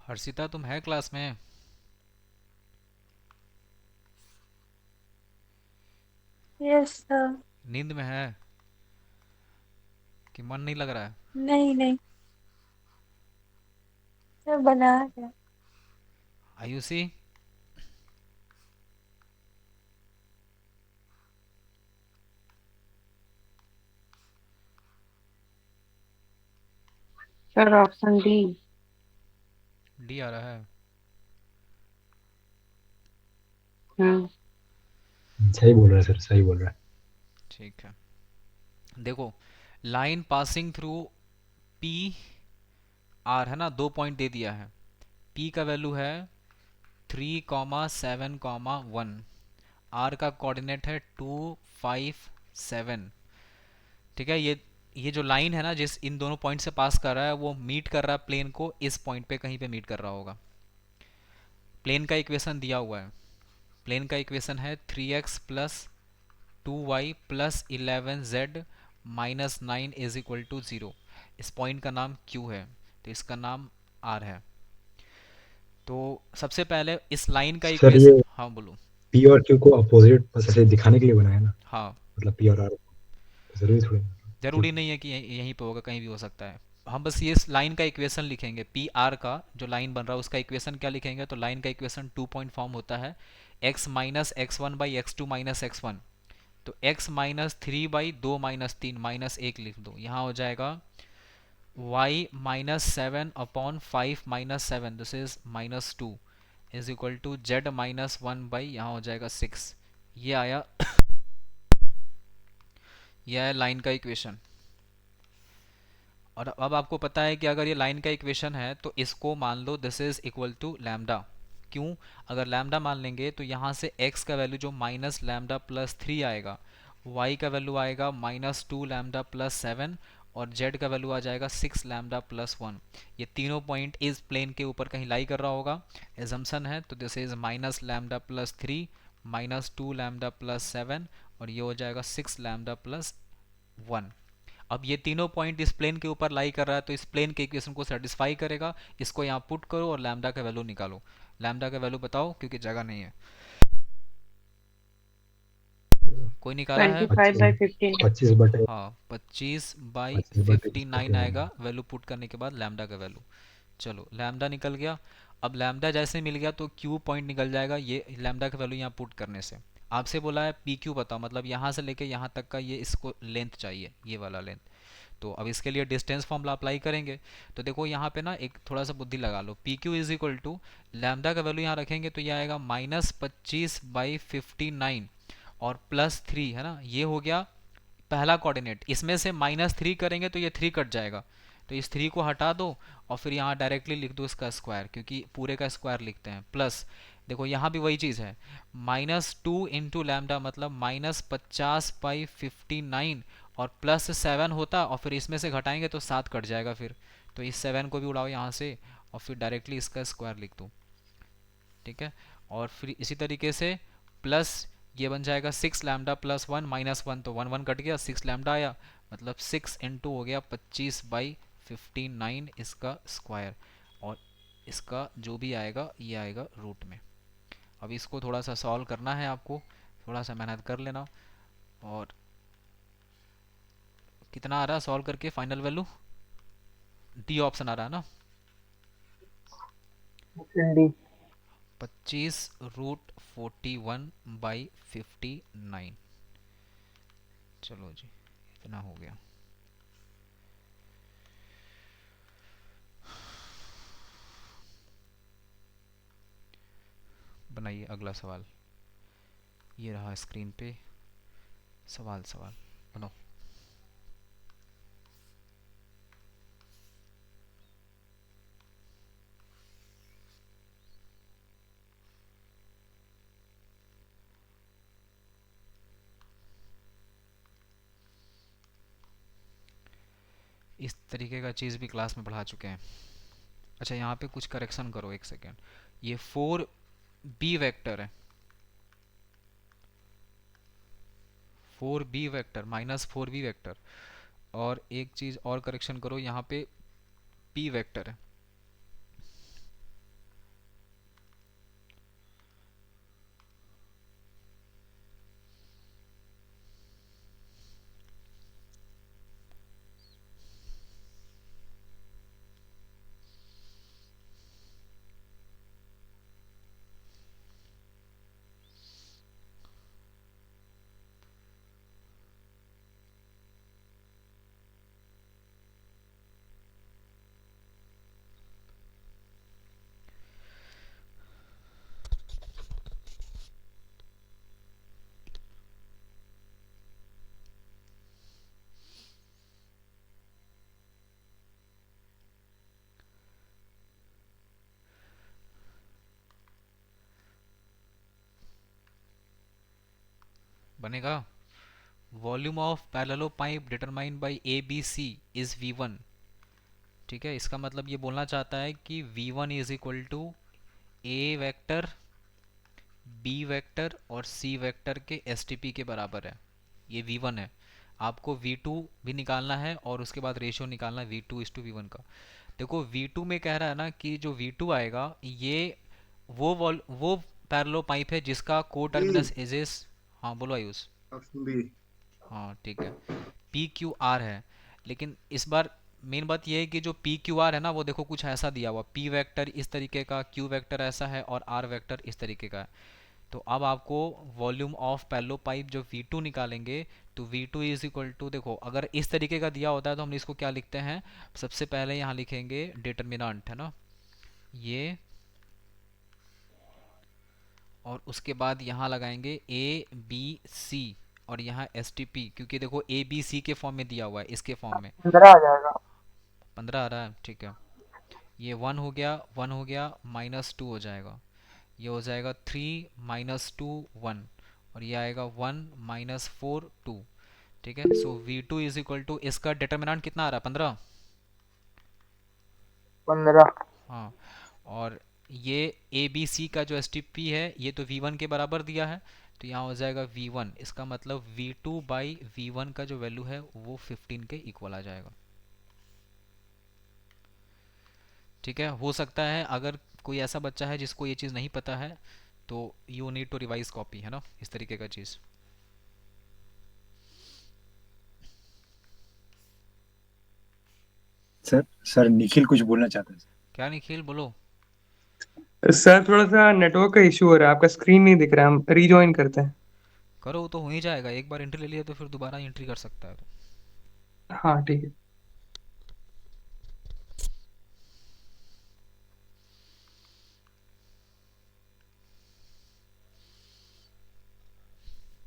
हर्षिता तुम है क्लास में? Yes sir. नींद में है कि मन नहीं लग रहा है? नहीं नहीं सर, बना है। Ayushi? Sir option D. D आ रहा है? सही बोल रहा है सर, सही बोल रहा है। ठीक है, देखो line passing through P R है ना, 2 पॉइंट दे दिया है। पी का वैल्यू है 3,7,1। आर का कोऑर्डिनेट है 2,5,7। ठीक है, ये जो लाइन है ना, जिस इन दोनों पॉइंट से पास कर रहा है, वो मीट कर रहा है प्लेन को इस पॉइंट पे कहीं पे मीट कर रहा होगा। प्लेन का इक्वेशन दिया हुआ है। प्लेन का इक्वेशन है 3x plus 2y plus 11z minus 9 is equal to 0। इस पॉइंट का नाम Q है, तो इसका नाम R है। तो सबसे पहले इस लाइन का सर इक्वेशन, ये हाँ बोलो। पी और क्यू को अपोजिट बस ऐसे दिखाने के लिए बनाया ना, हाँ, मतलब पी और आर जरूरी थोड़ी ना। जरूरी नहीं है कि यहीं पे होगा, कहीं भी हो सकता है। हम बस ये इस लाइन का इक्वेशन लिखेंगे, पी आर का जो लाइन बन रहा है उसका इक्वेशन क्या लिखेंगे, तो लाइन का इक्वेशन 2 पॉइंट फॉर्म होता है x minus X one by X two minus X one. तो x माइनस 3/2 - 3 -1 लिख दो, यहाँ हो जाएगा y minus 7/5 - 7, this is -2 is equal to z minus 1 यहाँ हो जाएगा 6। ये आया यह है लाइन का इक्वेशन। और अब आपको पता है कि अगर ये लाइन का इक्वेशन है तो इसको मान लो this is equal to lambda. क्यों? अगर लैम्डा मान लेंगे तो यहाँ से x का वैल्यू जो माइनस लैम्डा प्लस 3 आएगा, y का वैल्यू आएगा -2 लैम्डा प्लस 7 और z का वैल्यू आ जाएगा 6 लैम्डा प्लस 1। ये तीनों पॉइंट इस प्लेन के ऊपर कहीं लाई कर रहा होगा, एजम्पशन है। तो this is minus lambda plus 3 -2 lambda plus 7 और ये हो जाएगा 6 लैम्डा प्लस 1। अब ये तीनों पॉइंट इस प्लेन के ऊपर लाई कर रहा है, तो इस प्लेन के इक्वेशन को सेटिस्फाई करेगा। इसको यहाँ पुट करो और लैम्डा का वैल्यू निकालो। लैम्डा का वैल्यू बताओ, क्योंकि जगह नहीं है। कोई निकाला है? 25/15। 25/59। हाँ, 25/59 25/59 आएगा वैल्यू पुट करने के बाद लैम्डा का वैल्यू। चलो लैम्डा निकल गया। अब लैम्डा जैसे मिल गया तो क्यू पॉइंट निकल जाएगा, ये लैम्डा का वैल्यू यहाँ पुट करने से। आपसे बोला है पी क्यू बताओ, मतलब यहाँ से लेके यहाँ तक का ये इसको लेंथ चाहिए, ये वाला लेंथ। तो अब इसके लिए डिस्टेंस फॉर्मूला अप्लाई करेंगे। तो देखो यहाँ पे ना एक थोड़ा सा बुद्धि लगा लो। P Q is equal to lambda का वैल्यू यहाँ रखेंगे तो ये आएगा -25/59 और +3 है ना, ये हो गया पहला कोऑर्डिनेट। इसमें से -3 करेंगे तो ये 3 कट जाएगा, तो इस 3 को हटा दो और फिर यहाँ डायरेक्टली लिख दो इसका स्क्वायर, क्योंकि पूरे का स्क्वायर लिखते हैं। प्लस देखो यहाँ भी वही चीज़ है, -2 इंटू लैम्डा मतलब -50/59 और +7 होता और फिर इसमें से घटाएंगे तो 7 कट जाएगा फिर। तो इस 7 को भी उड़ाओ यहाँ से और फिर डायरेक्टली इसका स्क्वायर लिख दो। ठीक है, और फिर इसी तरीके से प्लस ये बन जाएगा 6 लैम्डा प्लस 1 -1, तो 1 1 कट गया, 6 लैम्डा आया, मतलब 6 इंटू हो गया 25/59 इसका स्क्वायर। और इसका जो भी आएगा ये आएगा रूट में। अब इसको थोड़ा सा सॉल्व करना है आपको, थोड़ा सा मेहनत कर लेना। और कितना आ रहा है सॉल्व करके फाइनल वैल्यू? डी ऑप्शन आ रहा है ना, ऑप्शन डी। 25√41/59। चलो जी, इतना हो गया। बनाइए अगला सवाल, ये रहा स्क्रीन पे सवाल बनाओ। इस तरीके का चीज़ भी क्लास में पढ़ा चुके हैं। अच्छा, यहाँ पे कुछ करेक्शन करो, एक सेकेंड। ये 4b वेक्टर है, 4b वेक्टर -4b वेक्टर। और एक चीज़ और करेक्शन करो, यहाँ पे p वेक्टर है। बनेगा। Volume of parallelepiped determined by A B C is V1। ठीक है, इसका मतलब ये बोलना चाहता है कि V1 is equal to A vector, B vector और सी वेक्टर के STP के बराबर है। ये V1 है। आपको V2 भी निकालना है और उसके बाद रेशियो निकालना है V2:V1 का। देखो V2 में कह रहा है ना कि जो V2 आएगा ये वो पैरेलल पाइप है जिसका को टर्मिनस एजेस, हाँ बोलो आयुष। Option B. हाँ ठीक है, PQR है। लेकिन इस बार मेन बात यह है कि जो PQR है ना वो देखो कुछ ऐसा दिया हुआ, P वेक्टर इस तरीके का, Q वेक्टर ऐसा है और R वेक्टर इस तरीके का है। तो अब आपको वॉल्यूम ऑफ पैरेलल पाइप जो V2 निकालेंगे तो V2 इज इक्वल टू, देखो अगर इस तरीके का दिया होता है तो हम इसको क्या लिखते हैं, सबसे पहले यहाँ लिखेंगे डिटर्मिनेंट है ना ये, और उसके बाद यहाँ लगाएंगे ABC और यहाँ STP, क्योंकि देखो ABC के फॉर्म में दिया हुआ है, इसके फॉर्म में 15 आ जाएगा। 15 आ रहा है। ठीक है, ये 1 हो गया, 1 हो गया, -2 हो जाएगा, ये हो जाएगा 3 -2 1, और ये आएगा 1 -4 2। ठीक है, सो V2 इज इक्वल टू, इसका डिटर्मिनेंट कितना आ रहा है 15। 15। हाँ, और ये ABC का जो STP है ये तो V1 के बराबर दिया है, तो यहाँ हो जाएगा V1, इसका मतलब V2/V1 का जो वैल्यू है वो 15 के इक्वल आ जाएगा। ठीक है, हो सकता है अगर कोई ऐसा बच्चा है जिसको ये चीज़ नहीं पता है तो you need to revise copy, है ना, इस तरीके का चीज़। सर निखिल कुछ बोलना चाहता है। क्या निखिल, बोलो। सर थोड़ा सा नेटवर्क का इशू हो रहा है, आपका स्क्रीन नहीं दिख रहा है, हम रीजॉइन करते हैं। करो, वो तो हो ही जाएगा, एक बार एंट्री ले लिया तो फिर दोबारा एंट्री कर सकता है। हाँ ठीक है।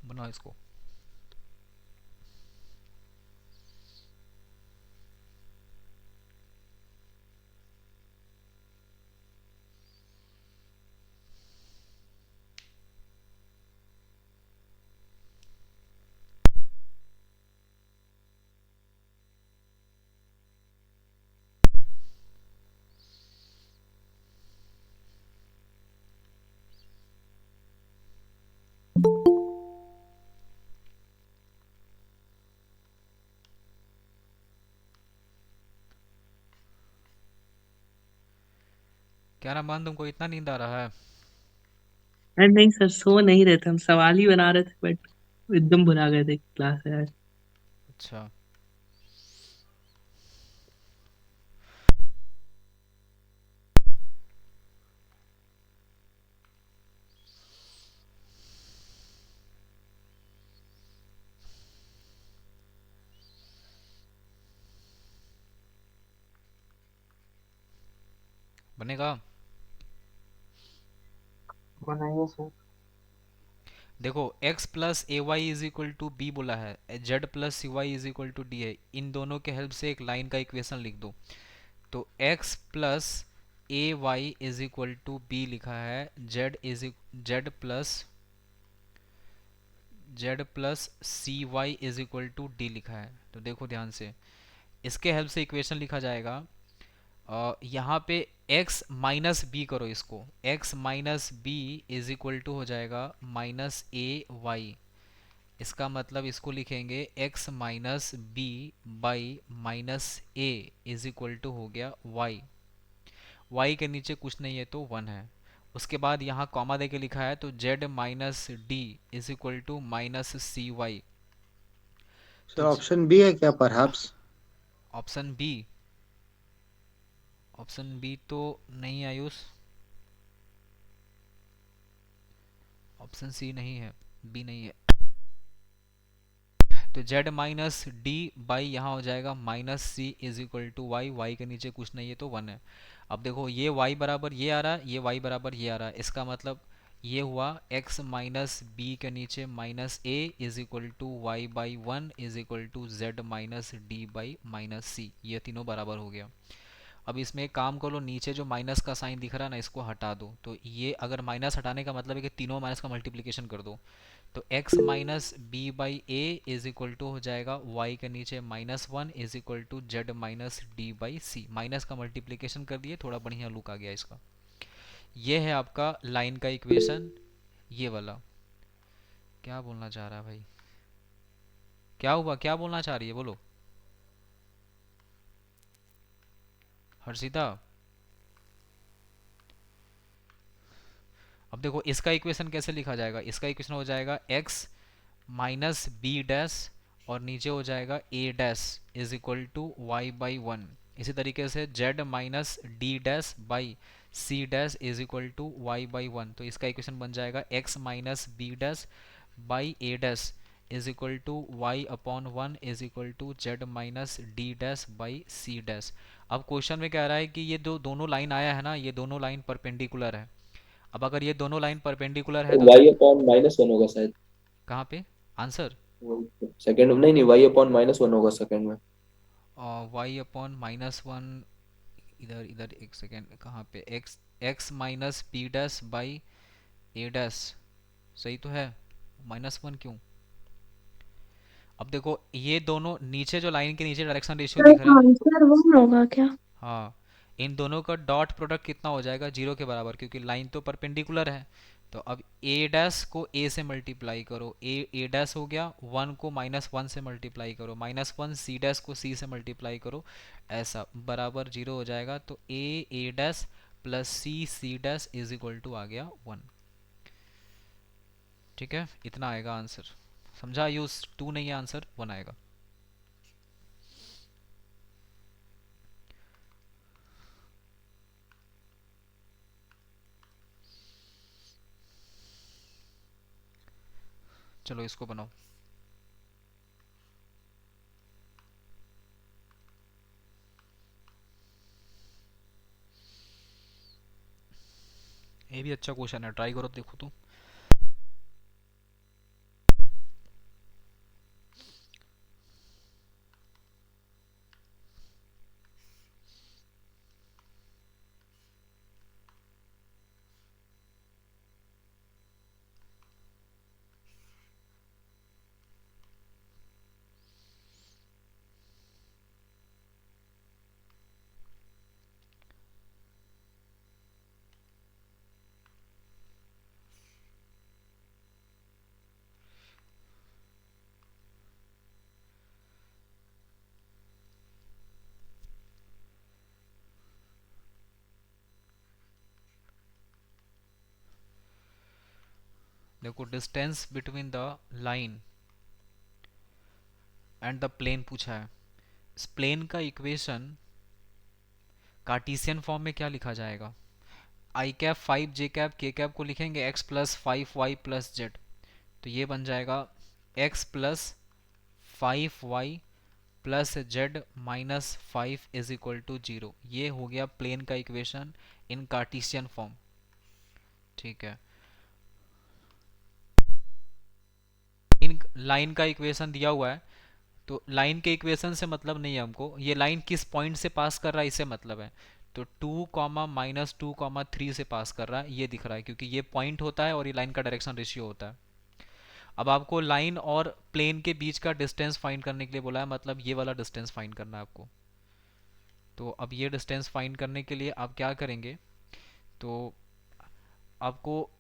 बनाओ इसको। क्या नाम, तुमको इतना नींद आ रहा है? अरे नहीं सर, सो नहीं रहे थे, हम सवाल ही बना रहे थे बट एकदम भुला गए थे क्लास है आज। अच्छा, बनेगा। बनाइए सर। देखो x plus A Y is equal to B बोला है, z plus C Y is equal to D है, इन दोनों के हेल्प से एक लाइन का इक्वेशन लिख दो। तो x plus A Y is equal to B लिखा है, z plus C Y is equal to D लिखा है। तो देखो ध्यान से, इसके हेल्प से इक्वेशन लिखा जाएगा, यहाँ पे x माइनस बी करो इसको, x minus B is equal to हो जाएगा -ay। इसका मतलब इसको लिखेंगे x minus B by -a is equal to हो गया y के नीचे कुछ नहीं है तो 1 है। उसके बाद यहाँ कॉमा दे के लिखा है तो z minus D is equal to -cy। Sir option B है क्या परहैप्स? ऑप्शन बी तो नहीं आयुष, ऑप्शन सी नहीं है, बी नहीं है। तो z माइनस डी बाई यहाँ हो जाएगा -c is equal to y के नीचे कुछ नहीं है तो 1 है। अब देखो ये y बराबर ये आ रहा है, ये y बराबर ये आ रहा है, इसका मतलब ये हुआ x माइनस बी के नीचे -a is equal to y/1 is equal to z minus D by -c, ये तीनों बराबर हो गया। अब इसमें एक काम करो, नीचे जो माइनस का साइन दिख रहा है ना इसको हटा दो, तो ये अगर माइनस हटाने का मतलब है कि तीनों माइनस का मल्टीप्लिकेशन कर दो, तो x minus B by A is equal to हो जाएगा y के नीचे -1 is equal to z minus D by C. Minus का मल्टीप्लिकेशन कर दिए, थोड़ा बढ़िया लुक आ गया इसका। ये है आपका लाइन का इक्वेशन, ये वाला। क्या बोलना चाह रहा है भाई? क्या हुआ, क्या बोलना चाह रही है, बोलो हर्षिता। अब देखो इसका इक्वेशन कैसे लिखा जाएगा। इसका इक्वेशन हो जाएगा x माइनस बी डैश और नीचे हो जाएगा a dash is equal to Y by 1। इसी तरीके से z minus D dash by C dash is equal to Y by 1। तो इसका इक्वेशन बन जाएगा x minus B dash by a dash is equal to Y upon 1 is equal to z minus D dash by C dash. अब क्वेश्चन में कह रहा है कि ये दोनों लाइन आया है ना, ये दोनों लाइन परपेंडिकुलर है। अब अगर ये दोनों लाइन परपेंडिकुलर है तो वाई अपॉन -1 होगा शायद। कहाँ पे आंसर? सेकंड नहीं नहीं, वाई अपॉन -1 होगा सेकंड में। वाई अपॉन -1, इधर इधर एक सेकेंड, कहाँ पे? X minus B dash by A dash, सही तो है। -1 क्यों? अब देखो ये दोनों नीचे जो लाइन के नीचे डायरेक्शन रेशियो दिख रहा है, आंसर 1 होगा क्या? हाँ, इन दोनों का डॉट प्रोडक्ट कितना हो जाएगा? 0 के बराबर, क्योंकि लाइन तो परपेंडिकुलर है। तो अब ए डैश को ए से मल्टीप्लाई करो, ए डैश हो गया, 1 को -1 से मल्टीप्लाई करो, -1 सी डैश को सी से मल्टीप्लाई करो, ऐसा बराबर 0 हो जाएगा। तो A dash plus C dash is equal to आ गया 1। ठीक है, इतना आएगा आंसर। समझा? यूज 2 नहीं है आंसर, 1 आएगा। चलो इसको बनाओ। ये भी अच्छा क्वेश्चन है, ट्राई करो, देखो तो। देखो distance between the line and the plane पूछा है। इस प्लेन का इक्वेशन कार्टेशियन फॉर्म में क्या लिखा जाएगा? आई कैप 5 जे कैप के कैप को लिखेंगे x plus 5y plus Z. तो ये बन जाएगा x plus 5y plus Z minus 5 is equal to 0। ये हो गया प्लेन का इक्वेशन इन कार्टेशियन फॉर्म। ठीक है, इन लाइन का इक्वेशन दिया हुआ है, तो लाइन के इक्वेशन से मतलब नहीं है हमको, ये लाइन किस पॉइंट से पास कर रहा है इससे मतलब है। तो 2, -2, 3 से पास कर रहा है, ये दिख रहा है, क्योंकि ये पॉइंट होता है और ये लाइन का डायरेक्शन रेशियो होता है। अब आपको लाइन और प्लेन के बीच का डिस्टेंस फाइंड करने के लिए बोला है, मतलब ये वाला डिस्टेंस फाइंड करना है आपको। तो अब ये डिस्टेंस फाइंड करने के लिए आप क्या करेंगे? तो आपको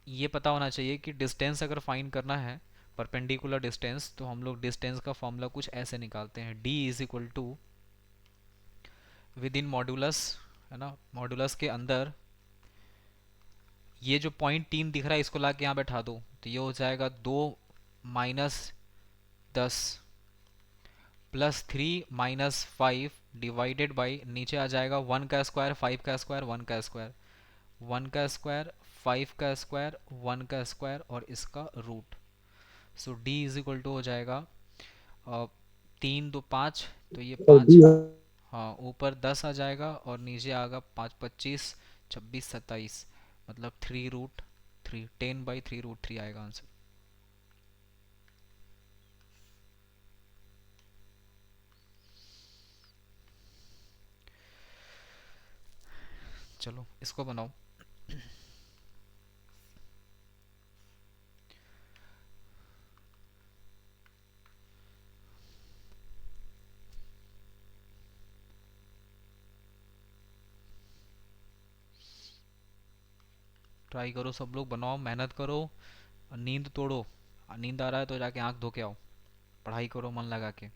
ये पता होना चाहिए कि डिस्टेंस अगर फाइंड करना है, परपेंडिकुलर डिस्टेंस, तो हम लोग डिस्टेंस का फॉर्मूला कुछ ऐसे निकालते हैं। d is equal to within modulus, है ना, मॉड्यूलस के अंदर ये जो पॉइंट 3 दिख रहा है इसको ला के यहाँ बैठा दो, तो ये हो जाएगा 2 minus 10 plus 3 minus 5 divided by, नीचे आ जाएगा 1 का स्क्वायर 5 का स्क्वायर 1 का स्क्वायर 1 का स्क्वायर 5 का स्क्वायर 1 का स्क्वायर और इसका root. So d is equal to हो जाएगा 3 2 5, तो ये 5, हाँ, ऊपर 10 आ जाएगा और नीचे आएगा 5 25 26 27, मतलब 3√3, 10/3√3 आएगा आंसर। चलो इसको बनाओ। ट्राई करो, सब लोग बनाओ, मेहनत करो, नींद तोड़ो। नींद आ रहा है तो जाके आंख धो के आओ, पढ़ाई करो मन लगा के।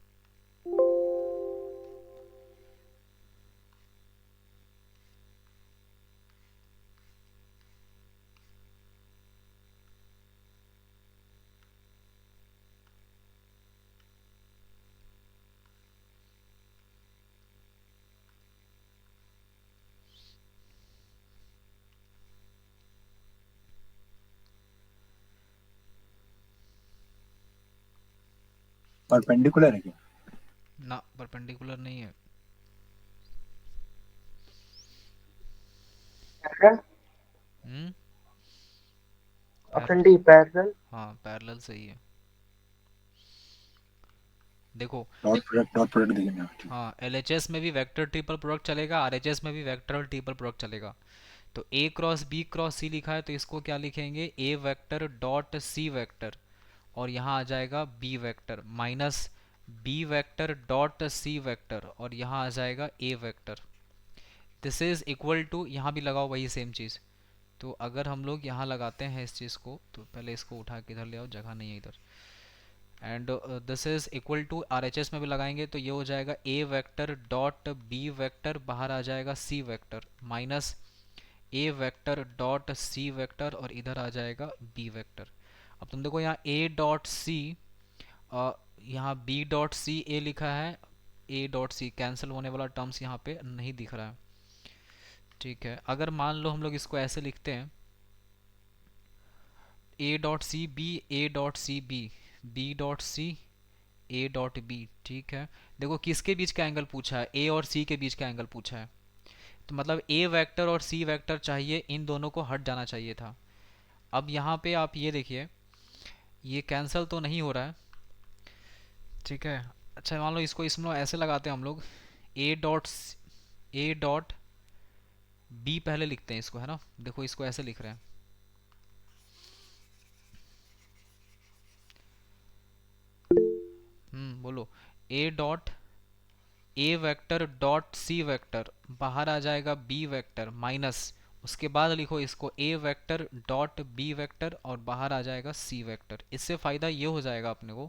परपेंडिकुलर है क्या? ना, परपेंडिकुलर नहीं है। हम्म, ऑप्शन डी पैरेलल। हाँ पैरेलल सही है। देखो डॉट प्रोडक्ट देखेंगे। हाँ, एलएचएस में भी वेक्टर ट्रिपल प्रोडक्ट चलेगा, आरएचएस में भी वेक्टर ट्रिपल प्रोडक्ट चलेगा। तो A cross B cross C लिखा है तो इसको क्या लिखेंगे, A vector dot C vector, और यहाँ आ जाएगा B vector minus B vector dot C vector, और यहाँ आ जाएगा A vector. This is equal to, यहाँ भी लगाओ वही सेम चीज़। तो अगर हम लोग यहाँ लगाते हैं इस चीज़ को, तो पहले इसको उठा के इधर ले आओ, जगह नहीं है इधर। And this is equal to R H S में भी लगाएंगे तो ये हो जाएगा A vector dot B vector, बाहर आ जाएगा C vector minus A vector dot C vector, और इधर आ जाएगा बी वेक्टर। अब तुम देखो यहाँ ए डॉट सी, यहाँ बी डॉट सी ए लिखा है, ए डॉट सी कैंसिल होने वाला टर्म्स यहाँ पे नहीं दिख रहा है। ठीक है, अगर मान लो हम लोग इसको ऐसे लिखते हैं, A dot C B, A dot C B, B dot C, A dot B. ठीक है, देखो किसके बीच का एंगल पूछा है, ए और सी के बीच का एंगल पूछा है, तो मतलब ए वेक्टर और सी वेक्टर चाहिए, इन दोनों को हट जाना चाहिए था। अब यहाँ पे आप ये देखिए, ये कैंसिल तो नहीं हो रहा है। ठीक है, अच्छा मान लो इसको इसमें ऐसे लगाते हैं हम लोग, ए डॉट बी पहले लिखते हैं इसको, है ना, देखो इसको ऐसे लिख रहे हैं, बोलो, A dot A vector dot C vector, बाहर आ जाएगा बी वेक्टर माइनस, उसके बाद लिखो इसको ए वेक्टर डॉट बी वेक्टर, और बाहर आ जाएगा सी वेक्टर। इससे फ़ायदा ये हो जाएगा अपने को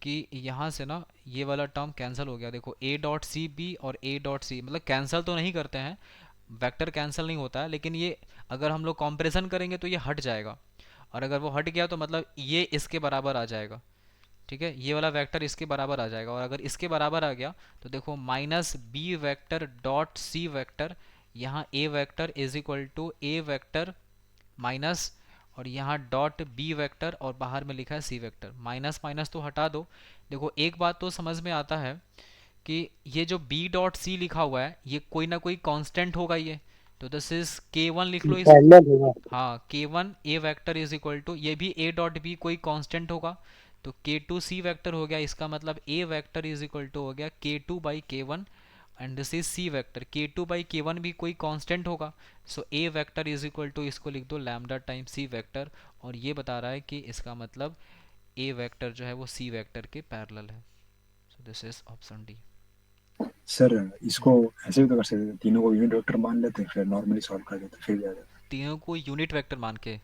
कि यहाँ से ना ये वाला टर्म कैंसिल हो गया। देखो ए डॉट सी बी और ए डॉट सी, मतलब कैंसिल तो नहीं करते हैं, वेक्टर कैंसिल नहीं होता है, लेकिन ये अगर हम लोग कंपैरिजन करेंगे तो ये हट जाएगा, और अगर वो हट गया तो मतलब ये इसके बराबर आ जाएगा। ठीक है, ये वाला वेक्टर इसके बराबर आ जाएगा, और अगर इसके बराबर आ गया तो देखो minus B vector dot C vector, यहाँ A vector is equal to A vector minus, और यहाँ डॉट बी वेक्टर, और बाहर में लिखा है सी वेक्टर, माइनस माइनस तो हटा दो। देखो एक बात तो समझ में आता है कि ये जो बी डॉट सी लिखा हुआ है ये कोई ना कोई कांस्टेंट होगा ये, तो दिस इज k1 लिख लो इस, पैरेलल होगा। हाँ k1 A vector is equal to, ये भी ए डॉट बी कोई कांस्टेंट होगा, तो k2 सी वेक्टर हो गया, इसका मतलब A vector is equal to हो गया k2 by k1, and this is C vector, k2 by k1 भी कोई कांस्टेंट होगा, so A vector is equal to, इसको लिख दो लैम्डा टाइम सी वेक्टर, और ये बता रहा है कि इसका मतलब ए वेक्टर जो है वो सी वेक्टर के पैरेलल है। So this is option D. Sir इसको ऐसे भी तो कर सकते हैं, तीनों को यूनिट वेक्टर मान लेते हैं, फिर नॉर्मली सॉल्व कर देते हैं, फिर भी आ जाता तीनों को यूनिट वेक्टर मान के, है।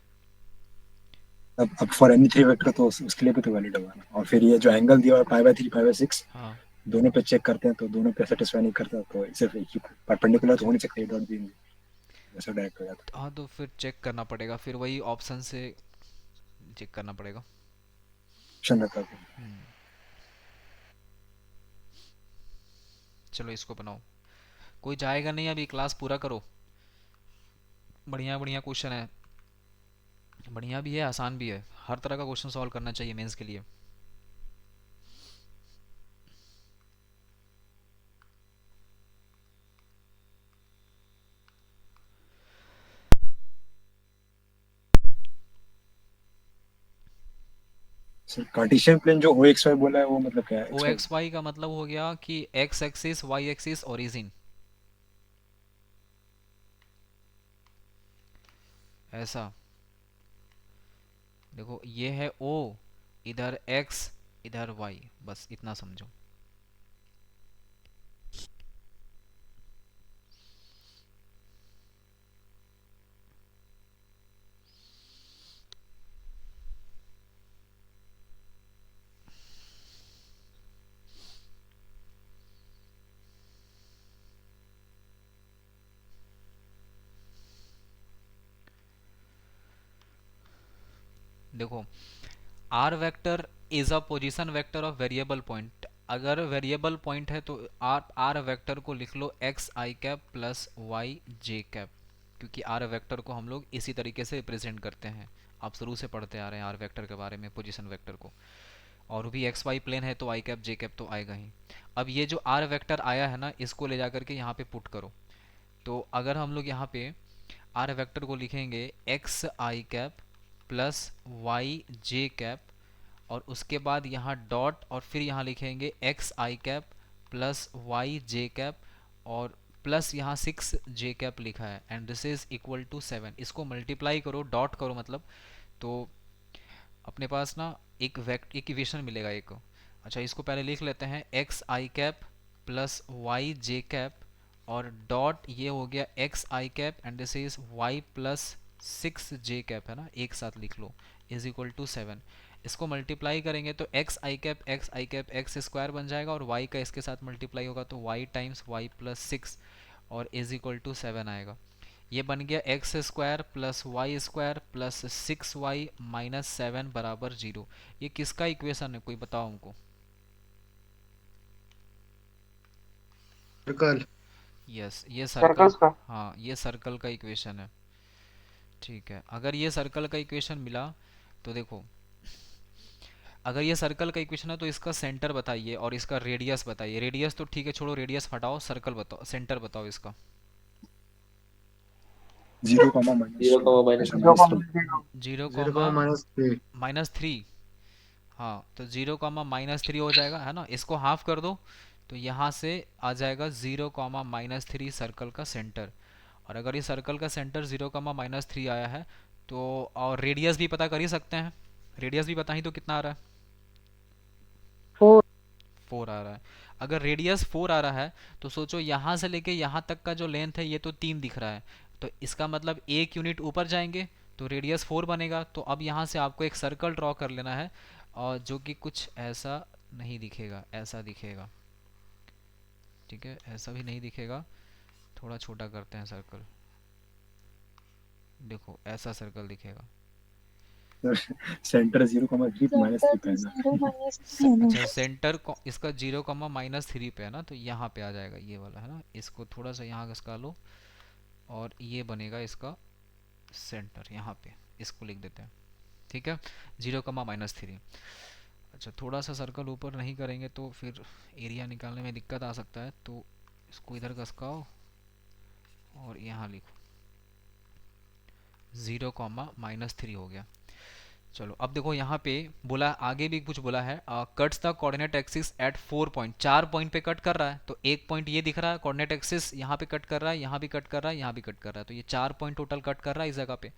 अब फॉर एनी थ्री वेक्टर तो उसके लिए भी तो वैलिड होगा ना, और फिर ये जो एंगल दिया हुआ है पाई बाय 3 पाई बाय 6, हाँ दोनों पे चेक करते हैं तो दोनों पे सेटिस्फाई नहीं करता, तो सिर्फ एक ही परपेंडिकुलर तो हो नहीं सकता, डॉट बी वैसे डायरेक्ट हो जाता हाँ, तो फिर चेक करना पड़ेगा, फिर वही ऑप्शन से चेक करना पड़ेगा। ऑप्शन रहता है। चलो इसको बनाओ, कोई जाएगा नहीं अभी, क्लास पूरा करो, बढ़िया बढ़िया क्वेश्चन है, बढ़िया भी है आसान भी है, हर तरह का क्वेश्चन सॉल्व करना चाहिए मेंस के लिए। सर कार्टेशियन प्लेन जो ओ एक्स वाई बोला है वो मतलब क्या है? ओ एक्स वाई का मतलब हो गया कि X axis Y axis origin, ऐसा देखो ये है ओ, इधर एक्स इधर वाई, बस इतना समझो। देखो R vector is a position vector of variable point. अगर वेरिएबल पॉइंट है तो आर वेक्टर को लिख लो X I cap plus Y J cap, क्योंकि आर वेक्टर को हम लोग इसी तरीके से रिप्रेजेंट करते हैं। आप शुरू से पढ़ते आ रहे हैं आर वेक्टर के बारे में, पोजीशन वेक्टर को। और भी एक्स वाई प्लेन है तो आई कैप जे कैप तो आएगा ही। अब ये जो आर वेक्टर आया है ना, इसको ले जा करके यहाँ पे पुट करो। तो अगर हम लोग यहाँ पे आर वेक्टर को लिखेंगे X I cap plus Y J cap, और उसके बाद यहाँ डॉट, और फिर यहाँ लिखेंगे X I cap plus Y J cap, और प्लस यहाँ 6 जे कैप लिखा है, and this is equal to 7। इसको मल्टीप्लाई करो, डॉट करो मतलब, तो अपने पास ना एक इक्वेशन मिलेगा एक। अच्छा, इसको पहले लिख लेते हैं, X I cap plus Y J cap, और डॉट ये हो गया X I cap and this is Y plus 6 J cap, है ना, एक साथ लिख लो, इज इक्वल टू 7। इसको मल्टीप्लाई करेंगे तो x I cap x square बन जाएगा, और वाई का इसके साथ मल्टीप्लाई होगा तो वाई टाइम्स वाई प्लस 6 और इज इक्वल टू 7 आएगा। ये बन गया X square plus Y square plus 6y minus 7 बराबर 0। ये किसका इक्वेशन है, कोई बताओ हमको। सर्कल। यस, ये सर्कल सर्कल, का। हाँ ये सर्कल का इक्वेशन है। ठीक है, अगर ये सर्कल का इक्वेशन मिला तो देखो, अगर ये सर्कल का इक्वेशन है तो इसका सेंटर बताइए और इसका रेडियस बताइए। रेडियस तो ठीक है, छोड़ो, रेडियस हटाओ, सर्कल बताओ, सेंटर बताओ इसका। 0, -2 जीरो 0, -3 माइनस 3, हाँ तो 0, -3 हो जाएगा, है ना। इसको हाफ कर दो तो यहाँ से आ जाएगा 0, -3 सर्कल का सेंटर। और अगर ये सर्कल का सेंटर 0, -3 आया है तो, और रेडियस भी पता कर ही सकते हैं, रेडियस भी पता ही तो कितना आ रहा है, 4 आ रहा है। अगर रेडियस 4 आ रहा है तो सोचो यहाँ से लेके यहाँ तक का जो लेंथ है ये तो 3 दिख रहा है, तो इसका मतलब 1 यूनिट ऊपर जाएंगे तो रेडियस 4 बनेगा। तो अब यहाँ से आपको एक सर्कल ड्रॉ कर लेना है, और जो कि कुछ ऐसा नहीं दिखेगा, ऐसा दिखेगा, ठीक है, ऐसा भी नहीं दिखेगा, थोड़ा छोटा करते हैं सर्कल, देखो ऐसा सर्कल दिखेगा। सेंटर 0, -3 -3 पे है ना। अच्छा, सेंटर इसका 0, -3 पे है ना, तो यहाँ पे आ जाएगा ये वाला, है ना। इसको थोड़ा सा यहाँ खिसका लो और ये बनेगा इसका सेंटर, यहाँ पे इसको लिख देते हैं, ठीक है, 0, -3। अच्छा, थोड़ा सा सर्कल ऊपर नहीं करेंगे तो फिर एरिया निकालने में दिक्कत आ सकता है, तो इसको इधर खिसकाओ और यहाँ लिखो 0, -3 हो गया। चलो अब देखो यहाँ पे बोला, आगे भी कुछ बोला है, cuts the coordinate axis at 4 point, 4 point पे कट कर रहा है। तो एक पॉइंट ये दिख रहा है, कोऑर्डिनेट एक्सिस यहाँ पे कट कर रहा है, यहाँ भी कट कर रहा है, यहाँ भी कट कर रहा है, तो ये 4 पॉइंट टोटल कट कर रहा है इस जगह पे,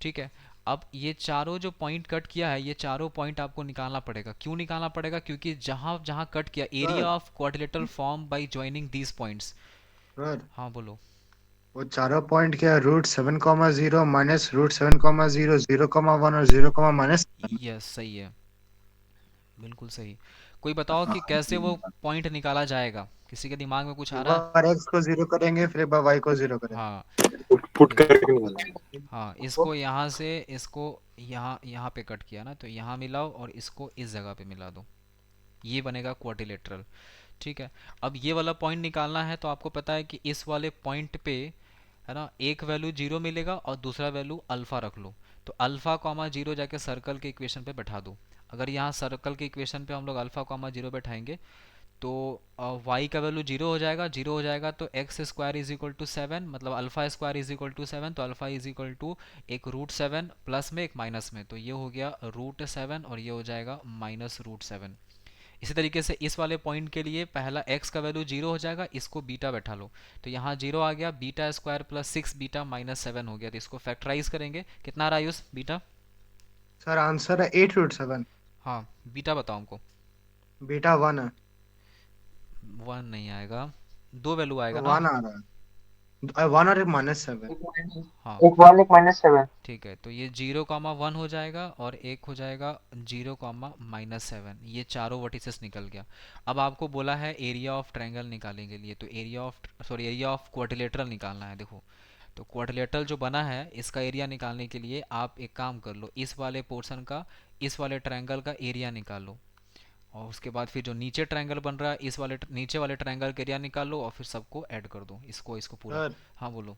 ठीक है। अब ये चारों जो पॉइंट कट किया है, ये चारों पॉइंट आपको निकालना पड़ेगा। क्यों निकालना पड़ेगा, क्योंकि जहाँ जहाँ कट किया, area of quadrilateral form by joining these points. हाँ बोलो। वो चारों पॉइंट क्या, √7, 0 माइनस √7, 0, 0, 1 और 0, माइनस। यस, सही है, बिल्कुल सही। कोई बताओ कि कैसे वो पॉइंट निकाला जाएगा, किसी के दिमाग में कुछ आ रहा है? बार x को 0 करेंगे, फिर एक बार y को 0 करेंगे। हाँ, पुट करके निकालना। हाँ, इसको यहाँ से, इसको यहाँ पे कट किया ना, तो यहाँ मिलाओ और इसको इस जगह पे मिला दो, ये बनेगा क्वाड्रिलेटरल, ठीक है। अब ये वाला पॉइंट निकालना है तो आपको पता है कि इस वाले पॉइंट पे, है ना, एक वैल्यू 0 मिलेगा और दूसरा वैल्यू अल्फा रख लो। तो अल्फा, 0 जाके सर्कल के इक्वेशन पे बैठा दो। अगर यहाँ सर्कल के इक्वेशन पे हम लोग अल्फा, 0 बैठाएंगे तो y का वैल्यू 0 हो जाएगा, 0 हो जाएगा तो x square is equal to 7, मतलब alpha square is equal to 7, तो अल्फा इज इक्वल टू एक √7 प्लस में एक माइनस में, तो ये हो गया √7 और ये हो जाएगा -√7। इसी तरीके से इस वाले पॉइंट के लिए पहला x का वैल्यू 0 हो जाएगा, इसको बीटा बैठा लो, तो यहाँ 0 आ गया, बीटा स्क्वायर प्लस 6 बीटा -7 हो गया, तो इसको फैक्टराइज करेंगे, कितना आ रहा है आयुष बीटा? सर आंसर है 8√7। हाँ, बीटा बताओ हमको। बीटा 1 है। 1 नहीं आएगा, 2 वैल्यू आएगा ना। 1 आ रहा है, 1 और एक -7। हाँ, एक 1 एक -7। ठीक है, तो ये 0, 1 हो जाएगा और एक हो जाएगा 0, -7, ये चारों वर्टिसेस निकल गया। अब आपको बोला है एरिया ऑफ ट्रायंगल निकालने के लिए, तो एरिया ऑफ क्वाड्रिलेटरल निकालना है। देखो तो क्वाड्रिलेटरल जो बना है इसका एरिया निकालने के लिए आप एक काम कर लो, इस वाले पोर्शन का इस वाले ट्रायंगल का एरिया निकालो, और उसके बाद फिर जो नीचे ट्रायंगल बन रहा है इस वाले नीचे वाले ट्रायंगल का एरिया निकाल लो और फिर सबको ऐड कर दो, इसको पूरा। सर हाँ बोलो।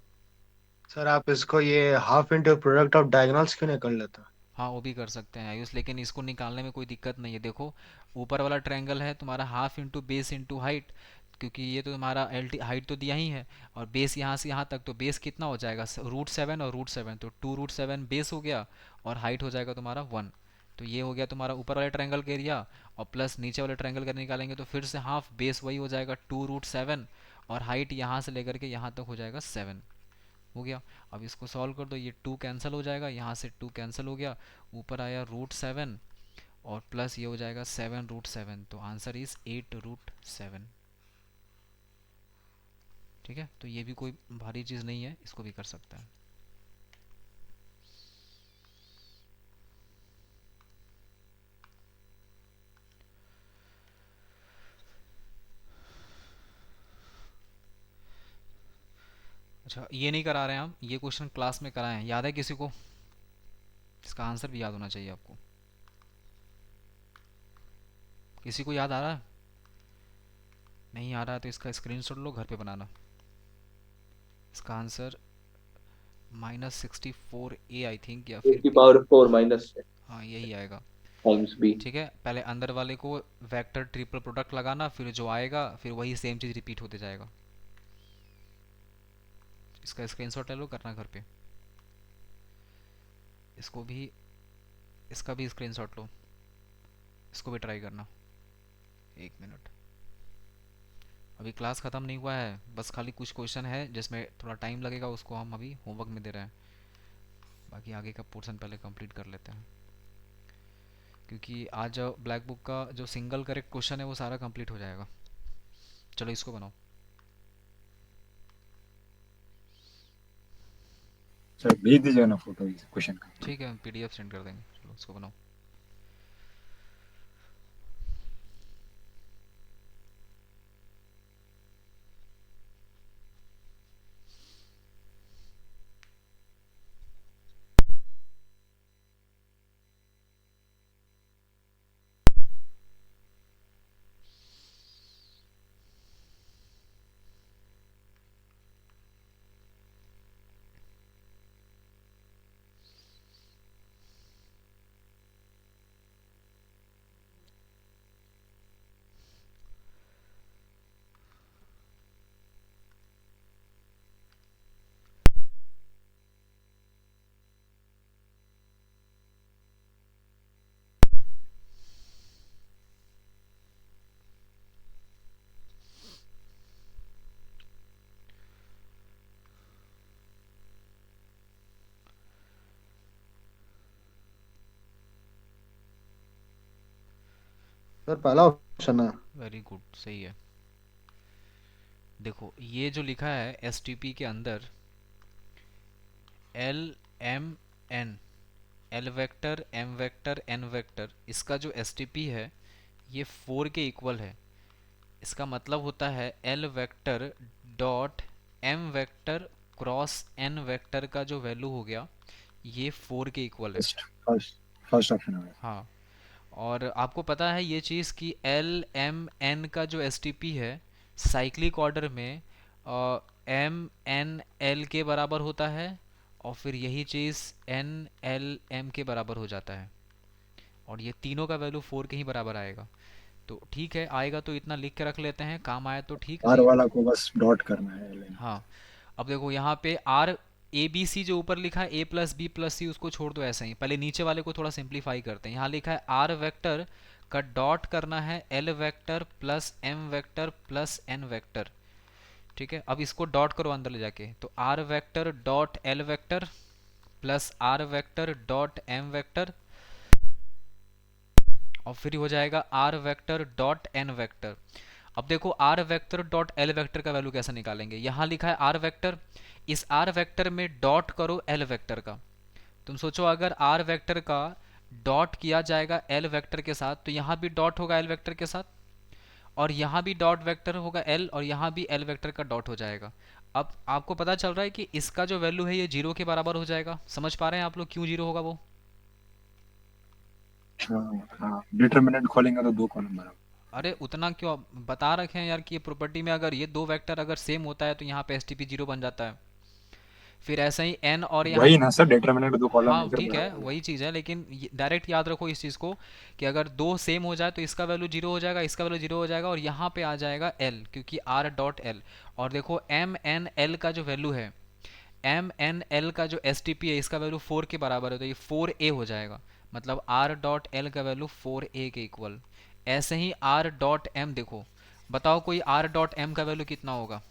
सर आप इसको ये half into product of diagonals क्यों नहीं कर लेते? हाँ वो भी कर सकते हैं आयुष, लेकिन इसको निकालने में कोई दिक्कत नहीं है। देखो ऊपर वाला ट्रायंगल है तुम्हारा half into base into height, क्योंकि ये तो तुम्हारा एल हाइट तो दिया ही है, और बेस यहाँ से यहाँ तक, तो बेस कितना हो जाएगा √7 और √7, तो 2√7 बेस हो गया और हाइट हो जाएगा तुम्हारा 1। तो ये हो गया तुम्हारा ऊपर वाले ट्रायंगल का एरिया, और प्लस नीचे वाले ट्रायंगल का निकालेंगे तो फिर से हाफ बेस वही हो जाएगा 2√7, और हाइट यहाँ से लेकर के यहाँ तक हो जाएगा 7। हो गया। अब इसको सॉल्व कर दो, ये 2 कैंसिल हो जाएगा, यहाँ से 2 कैंसिल हो गया, ऊपर आया √7 और प्लस ये हो जाएगा 7√7, तो आंसर इज 8√7। ठीक है, तो ये भी कोई भारी चीज़ नहीं है, इसको भी कर सकता है। अच्छा ये नहीं करा रहे हैं हम, ये क्वेश्चन क्लास में कराए हैं, याद है किसी को? इसका आंसर भी याद होना चाहिए आपको। किसी को याद आ रहा है? नहीं आ रहा है तो इसका स्क्रीनशॉट लो, घर पे बनाना। इसका आंसर -64a आई थिंक, या फिर (4) माइनस हाँ यही आएगा टाइम्स b। ठीक है, पहले अंदर वाले को वेक्टर ट्रिपल प्रोडक्ट लगाना, फिर जो आएगा फिर वही सेम चीज़ रिपीट होते जाएगा। इसका स्क्रीनशॉट ले लो, करना घर पे। इसको भी, इसका भी स्क्रीनशॉट लो, इसको भी ट्राई करना। 1 मिनट, अभी क्लास ख़त्म नहीं हुआ है, बस खाली कुछ क्वेश्चन है जिसमें थोड़ा टाइम लगेगा, उसको हम अभी होमवर्क में दे रहे हैं, बाकी आगे का पोर्शन पहले कंप्लीट कर लेते हैं, क्योंकि आज ब्लैक बुक का जो सिंगल करेक्ट क्वेश्चन है वो सारा कंप्लीट हो जाएगा। चलो इसको बनाओ। सर भेज दीजिएगा ना फोटो इस क्वेश्चन का। ठीक है, हम PDF सेंड कर देंगे। चलो इसको बनाओ। सर पहला ऑप्शन है। वेरी गुड, सही है। देखो ये जो लिखा है STP के अंदर LMN, L vector M vector N vector, इसका जो STP है ये 4 के इक्वल है। इसका मतलब होता है L vector dot M vector cross N vector का जो वैल्यू हो गया ये 4 के इक्वल है। फर्स्ट ऑप्शन है। हाँ, और आपको पता है ये चीज़ कि LMN का जो STP है साइक्लिक ऑर्डर में MNL के बराबर होता है, और फिर यही चीज़ NLM के बराबर हो जाता है, और ये तीनों का वैल्यू 4 के ही बराबर आएगा। तो ठीक है, आएगा तो इतना लिख के रख लेते हैं, काम आया तो ठीक आर नहीं। वाला को बस डॉट करना है। हाँ, अब देखो यहाँ पे R ABC जो ऊपर लिखा है A + B + C, उसको छोड़ दो ऐसा ही। पहले नीचे वाले को थोड़ा सिंप्लीफाई करते हैं। यहाँ लिखा है R वेक्टर का डॉट करना है L vector plus M vector plus N vector. ठीक है, अब इसको डॉट करो अंदर ले जाके, तो R vector dot L vector plus R vector dot M vector, और फिर हो जाएगा R vector dot N vector. अब देखो R vector dot L vector का वैल्यू कैसे निकालेंगे? यहाँ लिखा है R वेक्टर, इस R वेक्टर में डॉट करो L वेक्टर का। तुम सोचो अगर R वेक्टर का डॉट किया जाएगा L वेक्टर के साथ, तो यहाँ भी डॉट होगा L वेक्टर के साथ, और यहाँ भी डॉट वेक्टर होगा एल, और यहाँ भी एल वेक्टर का डॉट हो जाएगा। अब आपको पता चल रहा है कि इसका जो वैल्यू है ये 0 के बराबर हो जाएगा। समझ पा रहे हैं आप लोग क्यों 0 होगा वो? हाँ, डिटरमिनेंट खोलेंगे तो 2 कॉलम बराबर। अरे उतना क्यों, आप बता रखे हैं यार कि ये प्रॉपर्टी में अगर ये दो वेक्टर अगर सेम होता है तो यहाँ पे एसटीपी 0 बन जाता है। फिर ऐसे ही एन और यहाँ, वही ना सर, डिटरमिनेंट 2 कॉलम हाँ इधर ठीक है बराबर। वही चीज़ है, लेकिन डायरेक्ट याद रखो इस चीज़ को कि अगर दो सेम हो जाए तो इसका वैल्यू 0 हो जाएगा, इसका वैल्यू 0 हो जाएगा, और यहाँ पे आ जाएगा एल, क्योंकि आर डॉट एल। और देखो एम एन एल का जो वैल्यू है, एम एन एल का जो एस टी पी है, इसका वैल्यू 4 के बराबर है, तो ये 4a हो जाएगा। मतलब आर डॉट एल का वैल्यू 4a के इक्वल। ऐसे ही आर डॉट एम, देखो बताओ कोई आर डॉट एम का वैल्यू कितना होगा?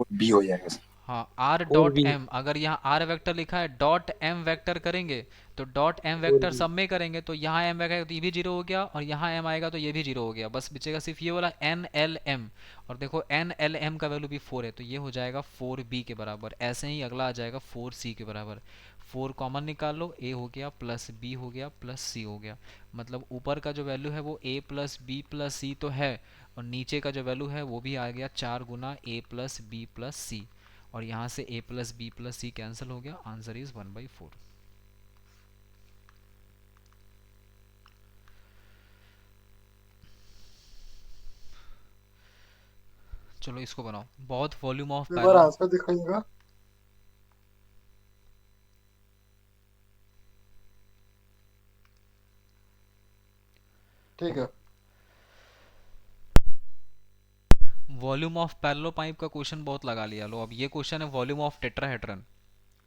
बी हो जाएगा सर। हाँ, आर डॉट एम, अगर यहाँ आर वेक्टर लिखा है डॉट एम वेक्टर करेंगे तो डॉट एम वेक्टर सब में करेंगे तो यहाँ एम आएगा तो ये भी 0 हो गया, और यहाँ एम आएगा तो ये भी 0 हो गया। बस बचेगा सिर्फ ये वाला एन एल एम, और देखो एन एल एम का वैल्यू भी 4 है तो ये हो जाएगा 4b के बराबर। ऐसे ही अगला आ जाएगा 4c के बराबर। 4 कॉमन निकाल लो, a हो गया प्लस b हो गया प्लस c हो गया। मतलब ऊपर का जो वैल्यू है वो a plus B plus c तो है, और नीचे का जो वैल्यू है वो भी आ गया 4 गुना a plus B plus c, और यहाँ से a plus B plus C cancel हो गया। Answer is 1/4। चलो इसको बनाओ। बहुत वॉल्यूम ऑफ एक बार आंसर दिखाइएगा। ठीक है। वॉल्यूम ऑफ पैरेलल पाइप का क्वेश्चन बहुत लगा लिया लो। अब ये क्वेश्चन है वॉल्यूम ऑफ टेट्राहेड्रन।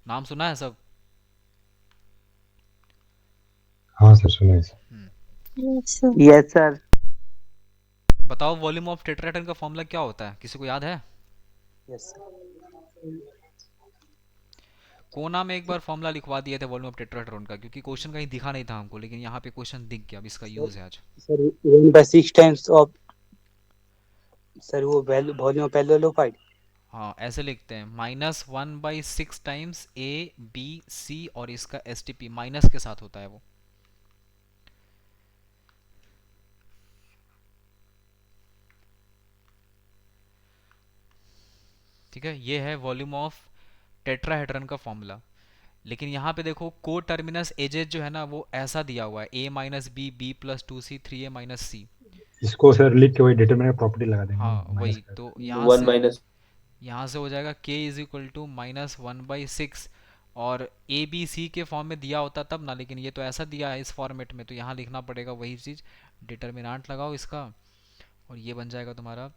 नाम सुना है सब? हाँ सर, सुना है सर। Yes sir. बताओ वॉल्यूम ऑफ टेट्राहेड्रन का फॉर्मूला क्या होता है, किसी को याद है? यस कोना में एक बार फॉर्मूला लिखवा दिए थे वॉल्यूम ऑफ टेट्राहेड्रन का, क्योंकि क्वेश्चन कहीं दिखा नहीं था हमको, लेकिन यहाँ पे क्वेश्चन दिख गया। अब इसका यूज है आज। सर 1/6 टाइम्स ऑफ सर वो वैल्यू वॉल्यूम ऑफ पैरेललोपाइड। हाँ ऐसे लिखते हैं, -1/6 टाइम्स ए बी सी, और इसका एस टी पी माइनस के साथ होता है वो। ठीक है, ये है वॉल्यूम ऑफ टेट्राहेड्रन का फॉर्मूला। लेकिन यहाँ पे देखो को टर्मिनस एजेस जो है ना वो ऐसा दिया हुआ है, a minus B B plus 2c 3a minus C. इसको सर लिख के वही डिटरमिनेंट प्रॉपर्टी लगा देंगे। हाँ वही तो यहाँ से हो जाएगा k इज इक्वल टू -1/6, और ए बी सी के फॉर्म में दिया होता तब ना, लेकिन ये तो ऐसा दिया है इस फॉर्मेट में, तो यहाँ लिखना पड़ेगा वही चीज़। डिटरमिनेंट लगाओ इसका, और ये बन जाएगा तुम्हारा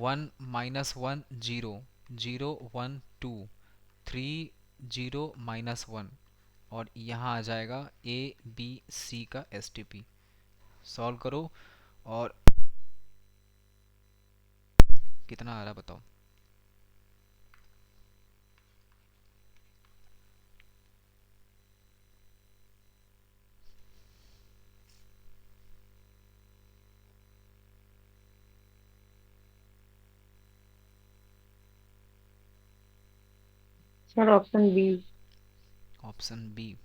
1 -1 0 0 1 2 3 0 -1, और यहाँ आ जाएगा ए बी सी का एस टी पी। सॉल्व करो और कितना आ रहा है बताओ। Sir option B. Option B.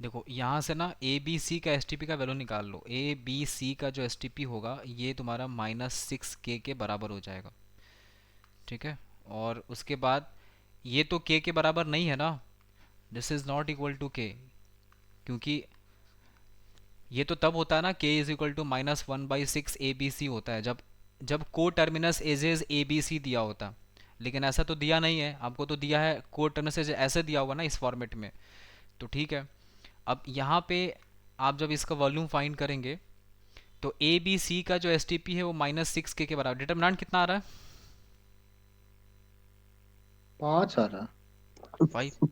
देखो यहाँ से ना ए बी सी का एस टी पी का वैल्यू निकाल लो। ए बी सी का जो एस टी पी होगा ये तुम्हारा -6k के बराबर हो जाएगा। ठीक है, और उसके बाद ये तो k के बराबर नहीं है ना, this is not equal to k, क्योंकि ये तो तब होता है ना k is equal to -1/6 A B C होता है जब coterminous edges A B C दिया होता। लेकिन ऐसा तो दिया नहीं है, आपको तो दिया है को टर्मिनस एजेस ऐसे दिया हुआ ना इस फॉर्मेट में, तो ठीक है। अब यहाँ पे आप जब इसका वॉल्यूम फाइंड करेंगे तो ए बी सी का जो एस टी पी है वो -6k के बराबर। डिटरमिनेंट कितना आ रहा है? 5 आ रहा। 5/6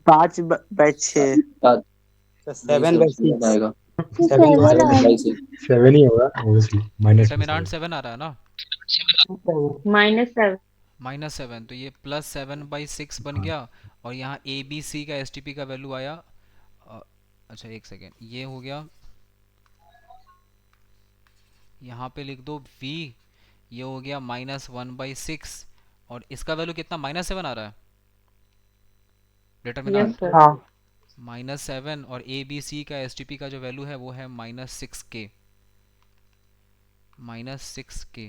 7/6 आएगा। 7/6 7 ही होगा ऑब्वियसली, -6 डिटरमिनेंट 7 आ रहा है ना। -7। -7, तो ये +7/6 बन गया। और यहाँ ए बी सी का एस टी पी का वैल्यू आया अच्छा एक सेकेंड, ये हो गया, यहाँ पे लिख दो v, ये हो गया -1/6। और इसका वैल्यू कितना, -7 आ रहा है डिटर्मिनेंट। Yes sir. हाँ -7 और ए बी सी का एस टी पी का जो वैल्यू है वो है -6k। -6k,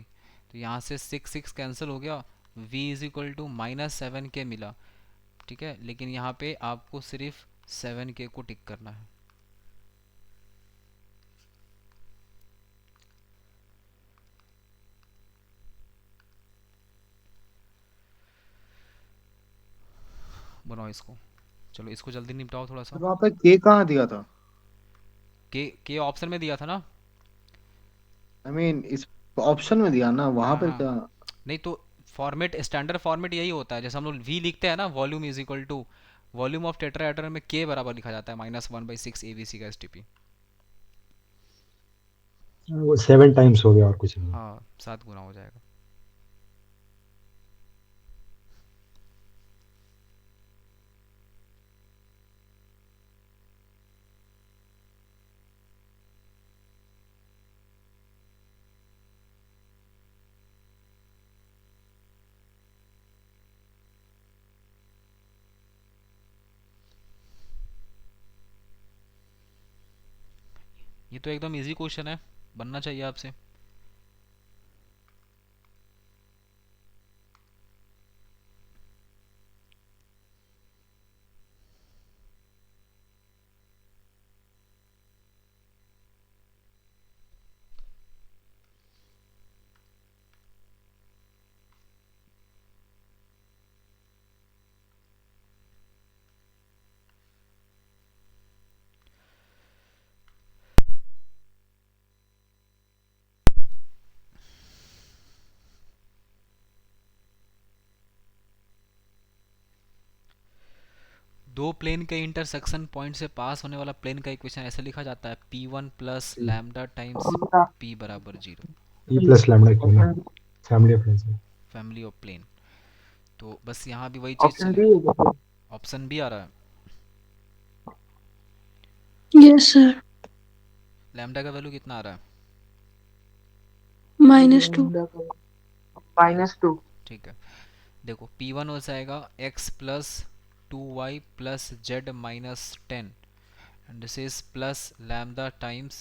तो यहाँ से 6 कैंसिल हो गया, v = -7k मिला। ठीक है, लेकिन यहाँ पे आपको सिर्फ 7k को टिक करना है। बनाओ इसको, चलो इसको जल्दी निपटाओ थोड़ा सा। वहाँ पे के कहाँ दिया था? के ऑप्शन में दिया था ना। आई मीन इस ऑप्शन में दिया ना, वहाँ हाँ पर हाँ, क्या? नहीं तो फॉर्मेट, स्टैंडर्ड फॉर्मेट यही होता है, जैसे हम लोग v लिखते हैं ना, वॉल्यूम = वॉल्यूम ऑफ टेट्राहेड्रल में k बराबर लिखा जाता है -1/6 abc का एसटीपी। वो 7 टाइम्स हो गया और कुछ नहीं। हाँ 7 गुना हो जाएगा। ये तो एकदम इजी क्वेश्चन है, बनना चाहिए आपसे। दो प्लेन के इंटरसेक्शन पॉइंट से पास होने वाला प्लेन का इक्वेशन ऐसे लिखा जाता है p1 + lambda times p = 0। e + lambda equal ना फैमिली ऑफ प्लेन्स है। फैमिली ऑफ प्लेन, तो बस यहाँ भी वही चीज़ ऑप्शन चले। बी। ऑप्शन बी आ रहा है। Yes sir. लैम्डा का वैल्यू कितना आ रहा है? -2। -2। ठीक है, देखो p1 हो जाएगा x + 2y + z - 10 and this is plus lambda times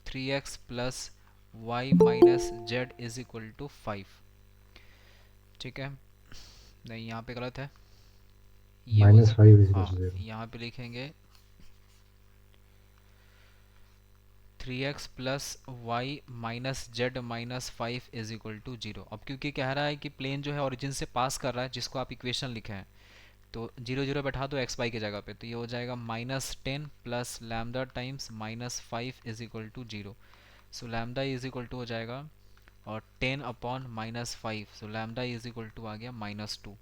3x plus y minus z is equal to 5। ठीक है, नहीं यहाँ पे गलत है, ये हो जाए, -5 = हाँ 0। यहाँ पे लिखेंगे 3x plus y minus z minus 5 is equal to 0। अब क्योंकि कह रहा है कि प्लेन जो है ओरिजिन से पास कर रहा है, जिसको आप इक्वेशन लिखे हैं, तो 0 0 बैठा दो एक्स वाई की जगह पे, तो ये हो जाएगा -10 plus lambda times -5 is equal to 0। So lambda is equal to हो जाएगा और 10/-5, so lambda is equal to आ गया -2।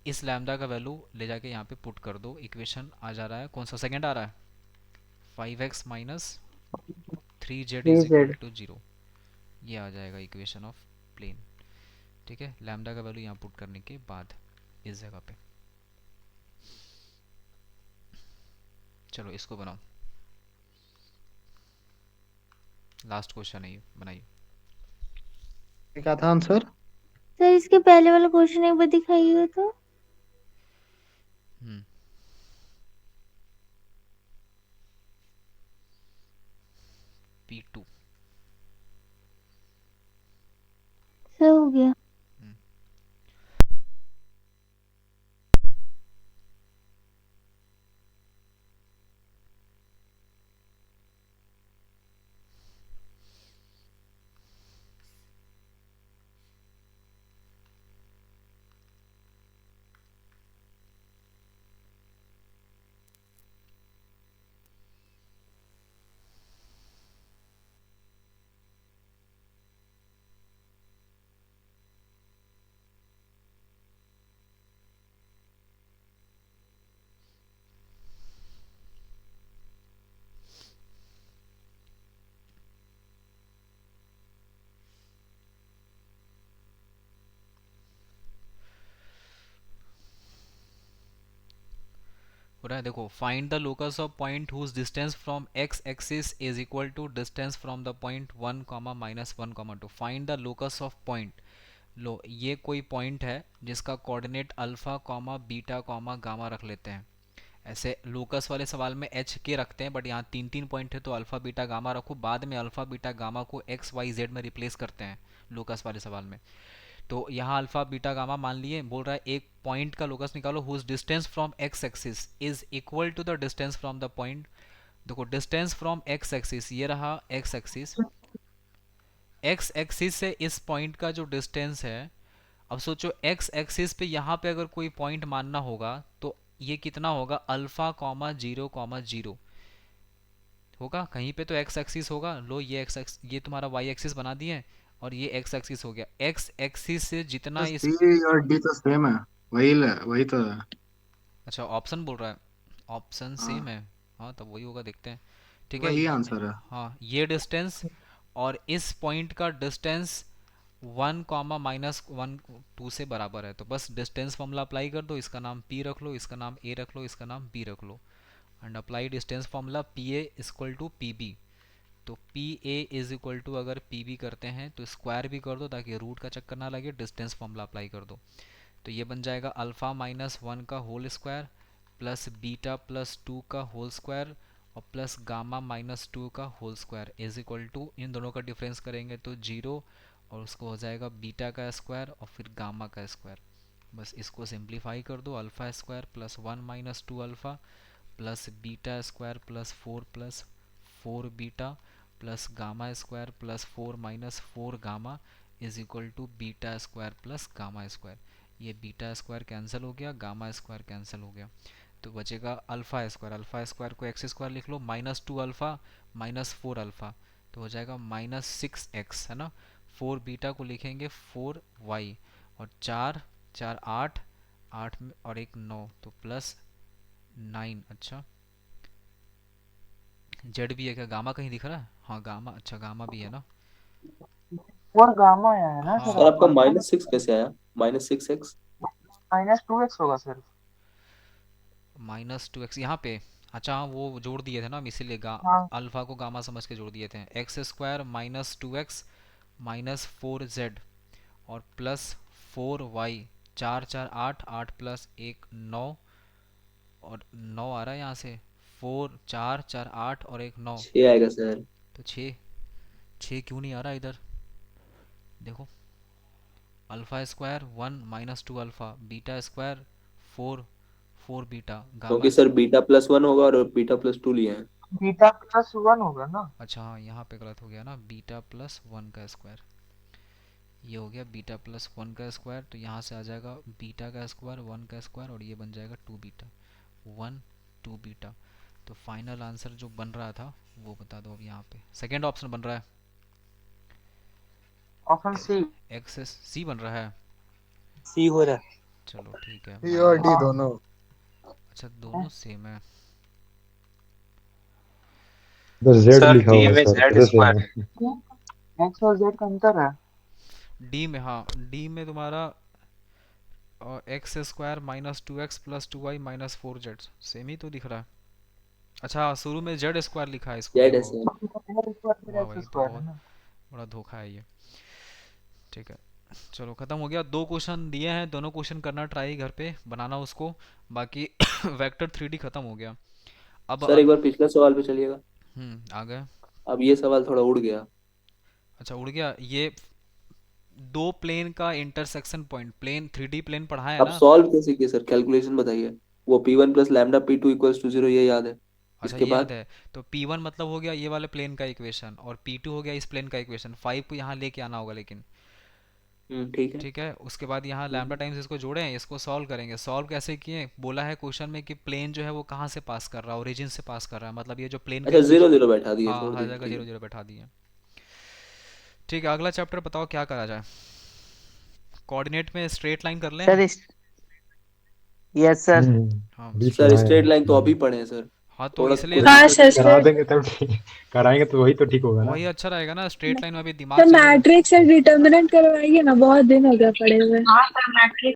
इस लैम्डा का वैल्यू ले जाके यहाँ पे पुट कर दो, इक्वेशन आ जा रहा है, कौन सा सेकंड आ रहा है, 5x - 3z is equal 3z। To 0। ये आ जाएगा इक्वेशन ऑफ प्लेन। ठीक है, लैम्डा का वैल्यू यहाँ पुट करने के बाद इस जगह पे। चलो इसको बनाओ, लास्ट क्वेश्चन है ये, बनाइए। क्या था आंसर? सर इसके पहले वाला क्वेश्चन एक बार दिखाइएगा तो। P2। सर हो गया। हो रहा है। देखो, find the locus of point whose distance from x axis is equal to distance from the point 1, -1, 2। Find the locus of point. लो, ये कोई पॉइंट है जिसका coordinate alpha comma beta comma gamma रख लेते हैं। ऐसे लोकस वाले सवाल में एच के रखते हैं, बट यहाँ 3 पॉइंट है तो अल्फा बीटा गामा रखो। बाद में अल्फा बीटा गामा को एक्स वाई जेड में रिप्लेस करते हैं लोकस वाले सवाल में। तो यहाँ अल्फा बीटा गामा मान लिए। बोल रहा है एक पॉइंट का लोकस निकालो whose distance from x axis is equal to the distance from the point. देखो, डिस्टेंस फ्रॉम एक्स एक्सिस ये रहा एक्स एक्सिस। एक्स एक्सिस से इस पॉइंट का जो डिस्टेंस है, अब सोचो एक्स एक्सिस पे यहाँ पे अगर कोई पॉइंट मानना होगा तो ये कितना होगा, अल्फा कॉमा 0,0 होगा। कहीं पे तो एक्स एक्सिस होगा। लो, ये तुम्हारा वाई एक्सिस बना दिए और ये एक्स एक्सिस हो गया। एक्स एक्सिस से जितना इस सी और डी तो सेम है, वही तो है। अच्छा, ऑप्शन बोल रहा है, ऑप्शन सेम है। हाँ, तब वही होगा, देखते हैं। ठीक है, वही आंसर है। हाँ, ये डिस्टेंस और इस पॉइंट का डिस्टेंस 1, -1, 2 से बराबर है। तो बस डिस्टेंस फॉर्मूला अप्लाई कर दो। इसका नाम P रख लो, इसका नाम A रख लो, इसका नाम B रख लो। And apply distance formula PA equal to PB। तो PA इज इक्वल टू, अगर PB करते हैं तो स्क्वायर भी कर दो ताकि रूट का चक्कर ना लगे। डिस्टेंस फॉर्मूला अप्लाई कर दो तो ये बन जाएगा अल्फ़ा -1 का होल स्क्वायर प्लस बीटा +2 का होल स्क्वायर और प्लस गामा -2 का whole square is equal to, इन दोनों का डिफरेंस करेंगे तो 0 और उसको हो जाएगा बीटा का स्क्वायर और फिर गामा का स्क्वायर। बस इसको सिंप्लीफाई कर दो। Alpha square plus 1 - 2 alpha plus beta square plus 4 beta plus gamma square plus 4 - 4 gamma is equal to beta square plus gamma square. ये बीटा स्क्वायर कैंसिल हो गया, गामा स्क्वायर कैंसिल हो गया, तो बचेगा अल्फ़ा स्क्वायर। अल्फ़ा स्क्वायर को एक्स स्क्वायर लिख लो, -2 अल्फ़ा -4 अल्फ़ा तो हो जाएगा -6x, है ना। 4 बीटा को लिखेंगे 4y और 4 8 8 में और 1 9 तो +9। अच्छा, जेड भी है क्या? गामा कहीं दिख रहा है? हाँ, गामा, अच्छा गामा भी है ना। और गामा आया है ना हाँ, सर सर आपका आपका? -6 कैसे आया? -6x -2x होगा सर। -2x यहाँ पे। अच्छा, हाँ, वो जोड़ दिए थे ना हम, इसीलिए हाँ अल्फ़ा को गामा समझ के जोड़ दिए थे। एक्स स्क्वायर -2x -4z और प्लस 4y, 4 4 8 8 प्लस 1 9 और 9 आ रहा है यहाँ से। 4 4 4 8 और 1 9 6 आएगा सर। तो 6 क्यों नहीं आ रहा इधर? देखो, alpha square 1 - 2 alpha, beta square 4 beta, gamma. क्योंकि सर बीटा +1 होगा और बीटा +2 लिए हैं। बीटा +1 होगा ना। अच्छा, हाँ, यहाँ पे गलत हो गया ना, बीटा +1 का स्क्वायर। ये हो गया बीटा +1 का स्क्वायर, तो यहाँ से आ जाएगा बीटा का स्क्वायर 1 का स्क्वायर और ये बन जाएगा 2 बीटा 1 2 बीटा। तो फाइनल आंसर जो बन रहा था वो बता दो अब यहाँ पे। सेकेंड ऑप्शन बन रहा है, ऑप्शन सी। एक्सेस सी बन रहा है। C हो रहा है। चलो ठीक है। सी और डी दोनों। अच्छा, दोनों सेम है। इधर Z सर लिखा डी हुआ है में सर, जेड कैसे स्क्वायर है? एक्स और जेड का अंतर है। डी में, हाँ, डी में तुम्हारा x square -2x + 2y -4z same ही तो दिख रहा है। अच्छा, शुरू में जेड स्क्वायर लिखा है इसको, जेड है देखो। सर। वाह भाई, एक्स तो स्क्वायर है बहुत ना। बड़ा धोखा है ये। ठीक है, चलो खत्म हो गया। 2 क्वेश्चन दिए हैं, दोनों क्वेश्चन करना ट्राई घर पे, बनाना उसको। बाकी वेक्टर 3D खत्म हो गया। अब सर एक बार पिछले सवाल पे चलिएगा। आ गए। अब ये सवाल थोड़ा उड़ गया। अच्छा, उड़ गया ये। 2 प्लेन का intersection point, plane 3D plane पढ़ा है अब ना। सॉल्व कैसे किए सर? कैलकुलेशन बताइए। वो P1 + लैम्डा P2 = 0 ये याद है। अच्छा, इसके ये याद बाद है। तो P1 मतलब हो गया ये वाले प्लेन का इक्वेशन और P2 हो गया इस प्लेन का इक्वेशन। 5 को यहाँ लेके आना होगा लेकिन। ठीक है। ठीक है, उसके बाद यहाँ लैम्डा टाइम्स इसको जोड़े हैं, इसको सॉल्व करेंगे। सॉल्व कैसे किए? बोला है क्वेश्चन में कि प्लेन जो है वो कहाँ से पास कर रहा है, ओरिजिन से पास कर रहा है। मतलब ये जो प्लेन का अच्छा 0 0 बैठा दिए, हाँ, छोड़ हर दिए, जगह ठीक 0 है। 0 बैठा दिए। ठीक है, अगला चैप्टर बताओ क्या करा जाए। कोऑर्डिनेट में स्ट्रेट लाइन कर लें। Sir yes sir. हाँ, अभी सर पढ़ाए स्ट्रेट हैं। लाइन तो अभी पढ़े हैं सर। हाँ, तो थोड़ा इसलिए कोशिश हाँ करके सर करा देंगे तब ठीक, कराएंगे तो वही तो ठीक होगा ना। वही अच्छा रहेगा ना, स्ट्रेट लाइन में भी सर दिमाग चलेगा। मैट्रिक्स से डिटर्मिनेंट करवाइए ना, बहुत दिन हो गया पड़े हुए। हाँ सर मैट्रिक्स